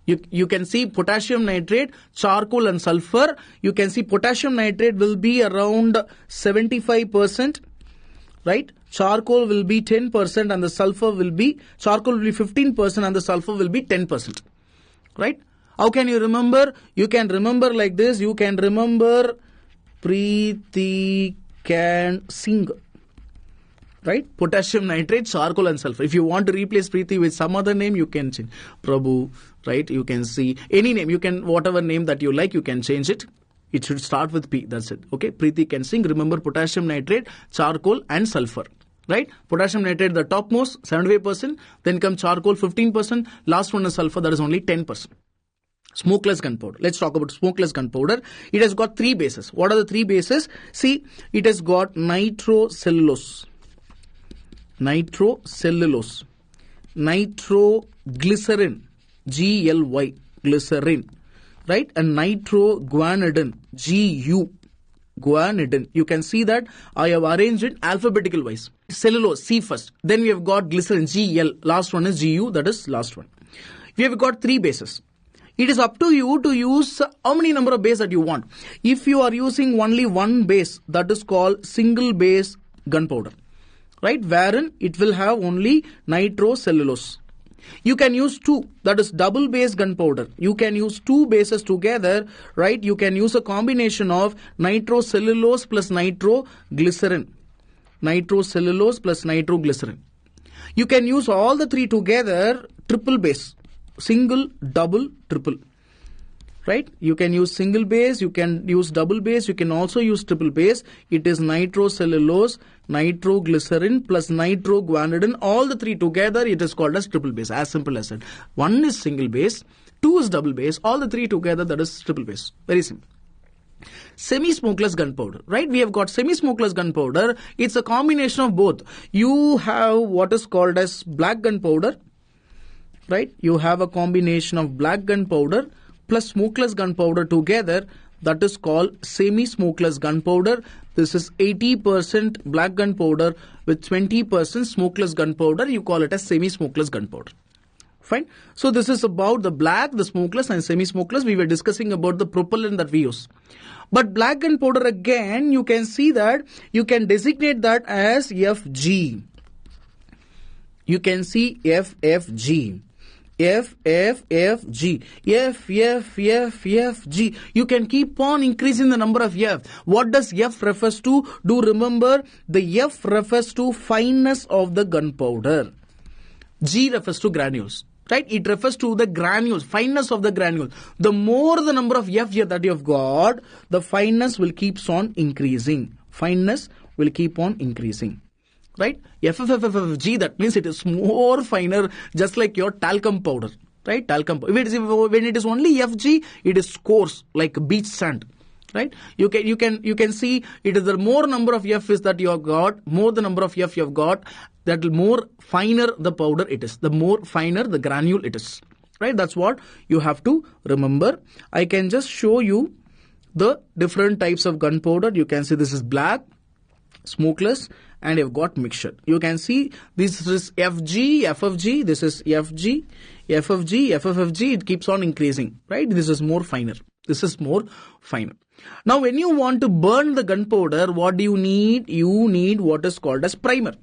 Speaker 1: You can see potassium nitrate, charcoal and sulfur. You can see potassium nitrate will be around 75%, right? Charcoal will be 10% and the sulfur will be, charcoal will be 15% and the sulfur will be 10%, right? How can you remember? You can remember like this. You can remember Preeti can sing, right? Potassium nitrate, charcoal and sulfur. If you want to replace Preeti with some other name, you can change Prabhu, right? You can see any name. You can, whatever name that you like, you can change it. It should start with P. That's it. Okay. Preeti can sing. Remember potassium nitrate, charcoal and sulfur. Right? Potassium nitrate the topmost 75%. Then comes charcoal 15%. Last one is sulfur, that is only 10%. Smokeless gunpowder. Let's talk about smokeless gunpowder. It has got 3 bases. What are the 3 bases? See, it has got nitrocellulose, nitroglycerin, GLY, glycerin, right? And nitroguanidine, GU, guanidine. You can see that I have arranged it alphabetical wise. Cellulose, C first. Then we have got glycerin, GL. Last one is GU, that is last one. We have got 3 bases. It is up to you to use how many number of bases that you want. If you are using only 1 base, that is called single base gunpowder, right? Wherein it will have only nitrocellulose. You can use 2, that is double base gunpowder. You can use 2 bases together, right? You can use a combination of nitrocellulose plus nitroglycerin. Nitrocellulose plus nitroglycerin. You can use all the 3 together, triple base. Single, double, triple. Right? You can use single base, you can use double base, you can also use triple base. It is nitrocellulose, nitroglycerin plus nitroguanidine. All the 3 together, it is called as triple base. As simple as that. 1 is single base, 2 is double base, all the 3 together, that is triple base. Very simple. Semi-smokeless gunpowder, right? We have got semi-smokeless gunpowder. It's a combination of both. You have what is called as black gunpowder, right? You have a combination of black gunpowder plus smokeless gunpowder together. That is called semi-smokeless gunpowder. This is 80% black gunpowder with 20% smokeless gunpowder. You call it as semi-smokeless gunpowder. Fine. So this is about the black, the smokeless and semi-smokeless. We were discussing about the propellant that we use. But black gunpowder, again, you can see that you can designate that as FG. You can see FFG. F, F, F, G. F, F, F, F, G. You can keep on increasing the number of F. What does F refers to? Do remember, the F refers to fineness of the gunpowder. G refers to granules. Right? It refers to the granules, fineness of the granules. The more the number of F here that you have got, the fineness will keeps on increasing. Fineness will keep on increasing. Right? FFFFG, that means it is more finer, just like your talcum powder. Right? Talcum powder. When it is only FG, it is coarse, like beach sand. Right? You can see it is the more number of F is that you have got, more the number of F you have got, that more finer the powder it is, the more finer the granule it is. Right? That's what you have to remember. I can just show you the different types of gunpowder. You can see this is black, smokeless, and you've got mixture. You can see this is FG, FFG, this is FG, FFG, FFFG. It keeps on increasing. Right? This is more finer. This is more finer. Now, when you want to burn the gunpowder, what do you need? You need what is called as primer.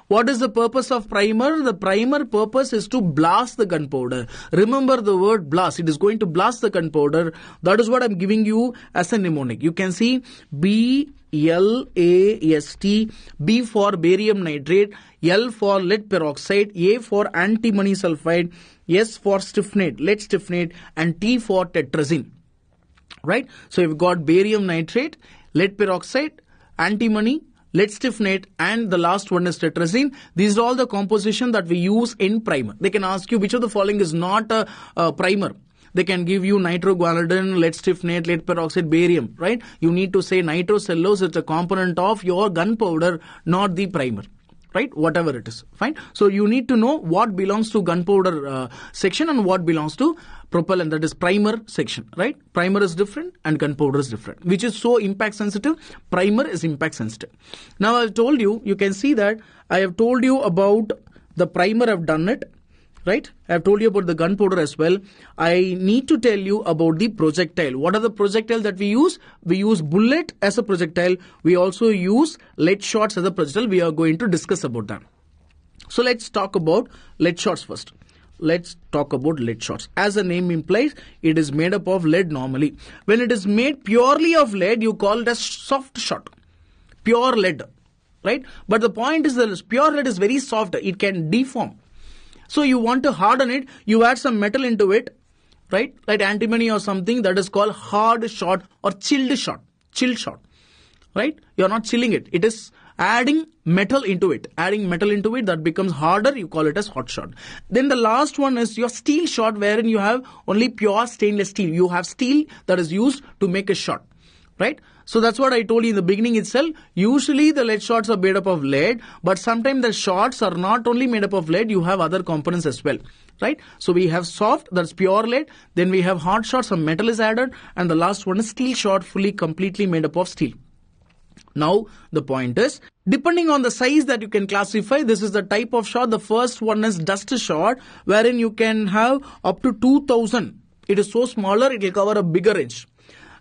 Speaker 1: What is the purpose of primer? The primer purpose is to blast the gunpowder. Remember the word blast. It is going to blast the gunpowder. That is what I am giving you as a mnemonic. You can see BLAST, B for barium nitrate, L for lead peroxide, A for antimony sulfide, S for stiffnate, lead stiffnate, and T for tetrazine. Right? So you've got barium nitrate, lead peroxide, antimony, lead stiffnate, and the last one is tetrazine. These are all the composition that we use in primer. They can ask you which of the following is not a primer. They can give you nitroguanidine, lead stiffnate, lead peroxide, barium. Right? You need to say nitrocellulose is a component of your gunpowder, not the primer. Right? Whatever it is. Fine. So you need to know what belongs to gunpowder section and what belongs to propellant, that is primer section. Right? Primer is different and gunpowder is different. Which is so impact sensitive? Primer is impact sensitive. Now I've told you, you can see that I have told you about the primer. I've done it. Right? I have told you about the gunpowder as well. I need to tell you about the projectile. What are the projectile that we use? We use bullet as a projectile. We also use lead shots as a projectile. We are going to discuss about that. So let's talk about lead shots first. Let's talk about lead shots. As the name implies, it is made up of lead normally. When it is made purely of lead, you call it as soft shot. Pure lead. Right? But the point is that pure lead is very soft. It can deform. So you want to harden it, you add some metal into it, right? Like antimony or something, that is called hard shot or chilled shot. Chilled shot. Right? You are not chilling it. It is adding metal into it. Adding metal into it, that becomes harder. You call it as hot shot. Then the last one is your steel shot, wherein you have only pure stainless steel. You have steel that is used to make a shot. Right? So that's what I told you in the beginning itself. Usually the lead shots are made up of lead, but sometimes the shots are not only made up of lead, you have other components as well. Right? So we have soft, that's pure lead. Then we have hard shot, some metal is added. And the last one is steel shot, fully completely made up of steel. Now the point is, depending on the size that you can classify, this is the type of shot. The first one is dust shot, wherein you can have up to 2000. It is so smaller, it will cover a bigger range.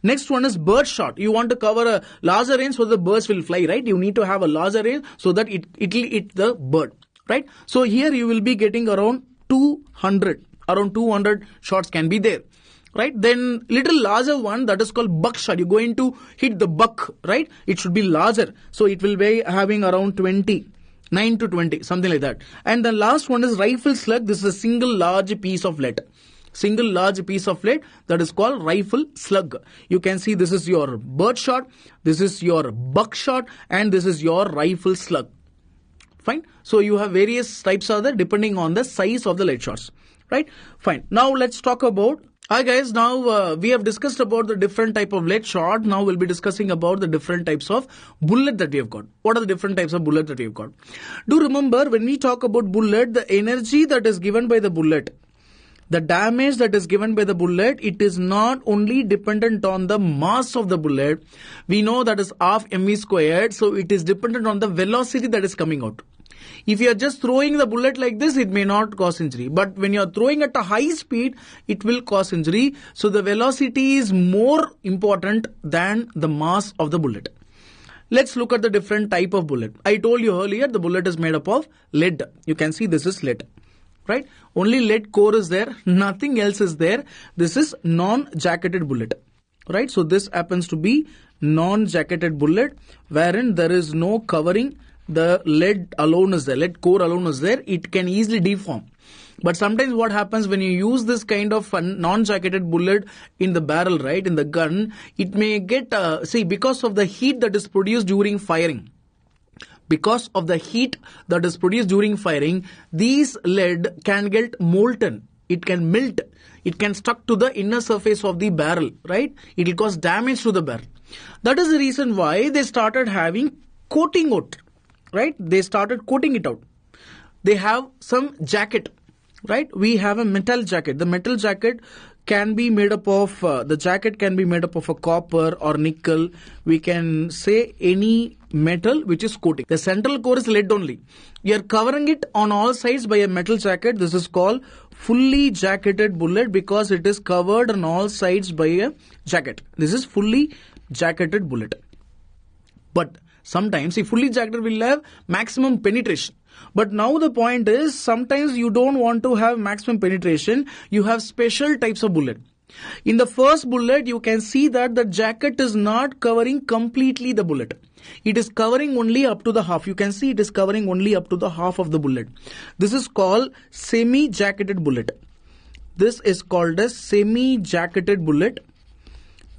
Speaker 1: Next one is bird shot. You want to cover a larger range so the birds will fly, right? You need to have a larger range so that it will hit the bird, right? So here you will be getting around 200. Around 200 shots can be there, right? Then little larger one, that is called buck shot. You're going to hit the buck, right? It should be larger. So it will be having around 20. 9 to 20, something like that. And the last one is rifle slug. This is a single large piece of lead. Single large piece of lead, that is called rifle slug. You can see this is your bird shot, this is your buck shot, and this is your rifle slug. Fine. So you have various types of that depending on the size of the lead shots. Right? Fine. Now let's talk about. Hi guys, now we have discussed about the different type of lead shot. Now we'll be discussing about the different types of bullet that we have got. What are the different types of bullet that we have got? Do remember, when we talk about bullet, the energy that is given by the bullet, the damage that is given by the bullet, it is not only dependent on the mass of the bullet. We know that is half mv squared. So it is dependent on the velocity that is coming out. If you are just throwing the bullet like this, it may not cause injury. But when you are throwing at a high speed, it will cause injury. So the velocity is more important than the mass of the bullet. Let's look at the different type of bullet. I told you earlier, the bullet is made up of lead. You can see this is lead. right? Only lead core is there, nothing else is there. This is non-jacketed bullet, right? So this happens to be non-jacketed bullet, wherein there is no covering. The lead alone is there, lead core alone is there. It can easily deform. But sometimes what happens when you use this kind of non-jacketed bullet in the barrel, right, in the gun, it may get, because of the heat that is produced during firing. Because of the heat that is produced during firing, these lead can get molten. It can melt. It can stuck to the inner surface of the barrel, right? It will cause damage to the barrel. That is the reason why they started having coating out, right? They started coating it out. They have some jacket, right? We have a metal jacket. The metal jacket can be made up of, the jacket can be made up of a copper or nickel. We can say any metal which is coating. The central core is lead only. You are covering it on all sides by a metal jacket. This is called fully jacketed bullet because it is covered on all sides by a jacket. This is fully jacketed bullet. But sometimes a fully jacketed will have maximum penetration. But now the point is, sometimes you don't want to have maximum penetration. You have special types of bullet. In the first bullet, you can see that the jacket is not covering completely the bullet. It is covering only up to the half. You can see it is covering only up to the half of the bullet. This is called semi-jacketed bullet. This is called as semi-jacketed bullet,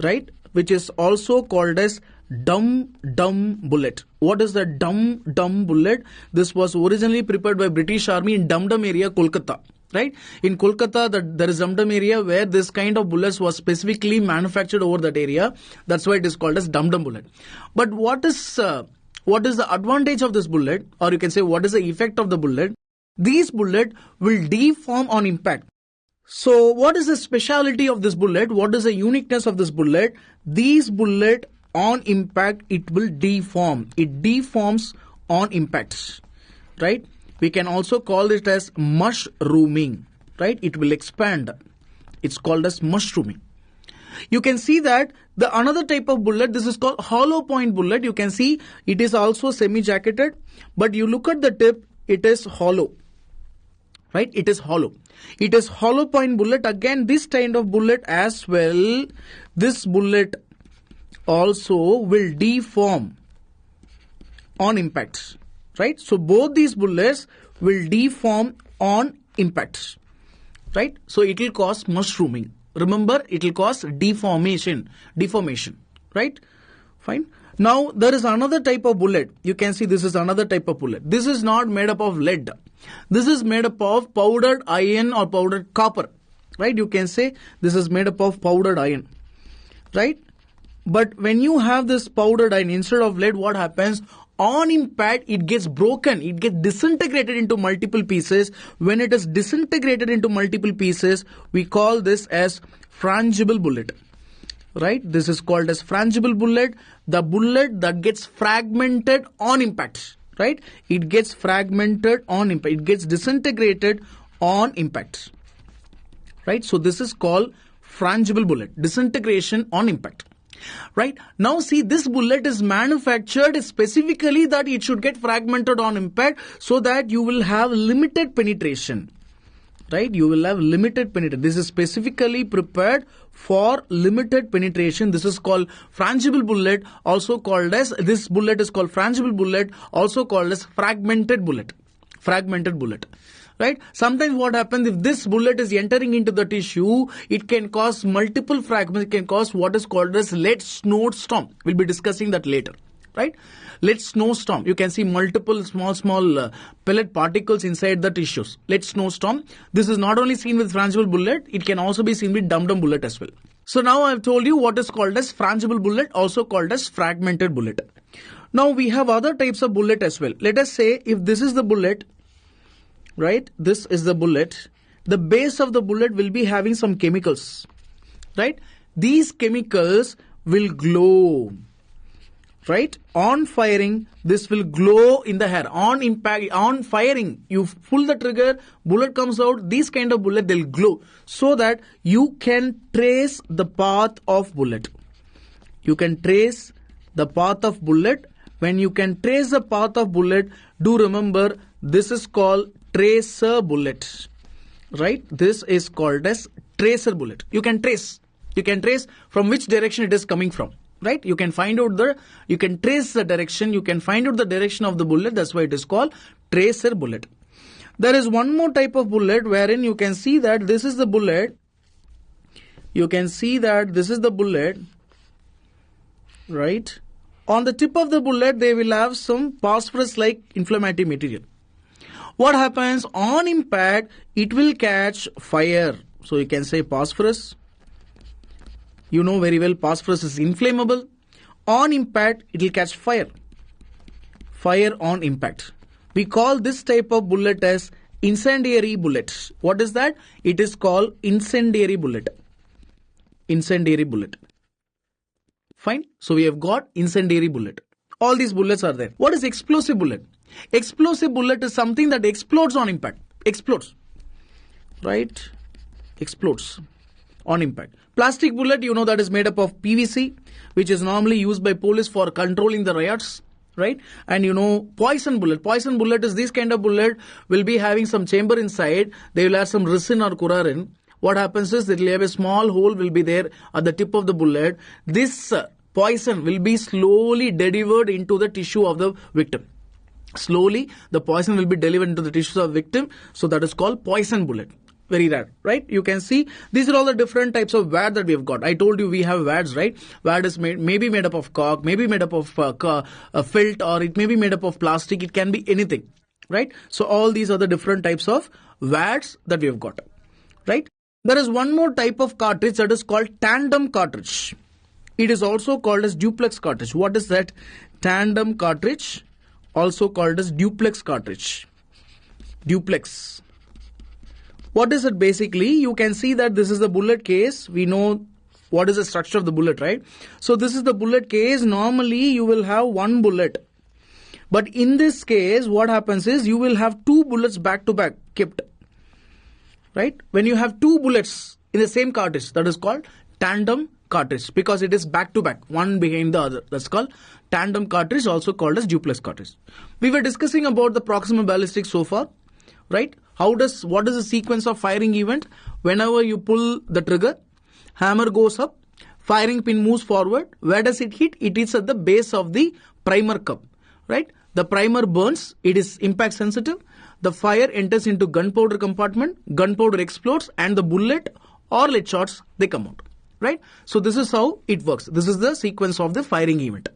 Speaker 1: right? Which is also called as dum bullet. What is the dum bullet? This was originally prepared by British Army in Dum Dum area, Kolkata. Right? In Kolkata, there is Dum Dum area where this kind of bullets was specifically manufactured over that area. That's why it is called as Dum bullet. But what is the advantage of this bullet, or you can say what is the effect of the bullet? These bullet will deform on impact. So what is the speciality of this bullet? What is the uniqueness of this bullet? These bullet on impact, it will deform. It deforms on impact, right? We can also call it as mushrooming, right? It will expand. It's called as mushrooming. You can see that the another type of bullet, this is called hollow point bullet. You can see it is also semi-jacketed, but you look at the tip, it is hollow, right? It is hollow. It is hollow point bullet. Again, this kind of bullet as well, this bullet also will deform on impact, right? So both these bullets will deform on impact, right? So it will cause mushrooming. Remember, it will cause deformation, right? Fine. Now there is another type of bullet. You can see this is another type of bullet. This is not made up of lead. This is made up of powdered iron or powdered copper, right? You can say this is made up of powdered iron, right? But when you have this powdered iron instead of lead, what happens? On impact, it gets broken. It gets disintegrated into multiple pieces. When it is disintegrated into multiple pieces, we call this as frangible bullet, right? This is called as frangible bullet. The bullet that gets fragmented on impact, right? It gets fragmented on impact. It gets disintegrated on impact, right? So this is called frangible bullet, disintegration on impact. Right? Now see, this bullet is manufactured specifically that it should get fragmented on impact so that you will have limited penetration. Right? You will have limited penetration. This is specifically prepared for limited penetration. This is called frangible bullet, also called as, this bullet is called frangible bullet, also called as fragmented bullet. Fragmented bullet. Right? Sometimes what happens, if this bullet is entering into the tissue, it can cause multiple fragments. It can cause what is called as lead snowstorm. We'll be discussing that later. Right? Lead snowstorm. You can see multiple small pellet particles inside the tissues. Lead snowstorm. This is not only seen with frangible bullet, it can also be seen with dum bullet as well. So now I've told you what is called as frangible bullet, also called as fragmented bullet. Now we have other types of bullet as well. Let us say if this is the bullet, right? This is the bullet. The base of the bullet will be having some chemicals, right? These chemicals will glow, right? On firing, this will glow in the air. On impact, on firing, you pull the trigger, bullet comes out. These kind of bullet, they'll glow so that you can trace the path of bullet. You can trace the path of bullet. When you can trace the path of bullet, do remember this is called tracer bullet. right? This is called as tracer bullet. You can trace from which direction it is coming from, right? You can find out you can trace the direction, you can find out the direction of the bullet. That's why it is called tracer bullet. There is one more type of bullet wherein you can see that this is the bullet. You can see that this is the bullet, right? On the tip of the bullet, they will have some phosphorus-like inflammatory material. What happens on impact? It will catch fire. So you can say phosphorus. You know very well phosphorus is inflammable. On impact, it will catch fire. Fire on impact. We call this type of bullet as incendiary bullet. What is that? It is called incendiary bullet. Incendiary bullet. Fine. So we have got incendiary bullet. All these bullets are there. What is explosive bullet? Explosive bullet is something that explodes on impact. Explodes. Right? Explodes on impact. Plastic bullet, you know, that is made up of PVC, which is normally used by police for controlling the riots. Right? And you know, poison bullet. Poison bullet is this kind of bullet will be having some chamber inside. They will have some resin or curarin. What happens is that will have a small hole will be there at the tip of the bullet. This poison will be slowly delivered into the tissue of the victim. Slowly, the poison will be delivered into the tissues of the victim. So that is called poison bullet. Very rare, right? You can see these are all the different types of wad that we have got. I told you we have wads, right? Wad is maybe made up of cork, maybe made up of felt, or it may be made up of plastic. It can be anything, right? So all these are the different types of wads that we have got, right? There is one more type of cartridge that is called tandem cartridge. It is also called as duplex cartridge. What is that? Tandem cartridge, also called as duplex cartridge. Duplex. What is it basically? You can see that this is the bullet case. We know what is the structure of the bullet, right? So this is the bullet case. Normally you will have one bullet. But in this case, what happens is you will have two bullets back to back kept. Right? When you have two bullets in the same cartridge, that is called tandem cartridge because it is back to back, one behind the other. That's called tandem cartridge, also called as duplex cartridge. We were discussing about the proximal ballistics so far, right? What is the sequence of firing event? Whenever you pull the trigger, hammer goes up, firing pin moves forward. Where does it hit? It hits at the base of the primer cup, right? The primer burns. It is impact sensitive. The fire enters into gunpowder compartment, gunpowder explodes, and the bullet or lead shots, they come out, right? So this is how it works. This is the sequence of the firing event.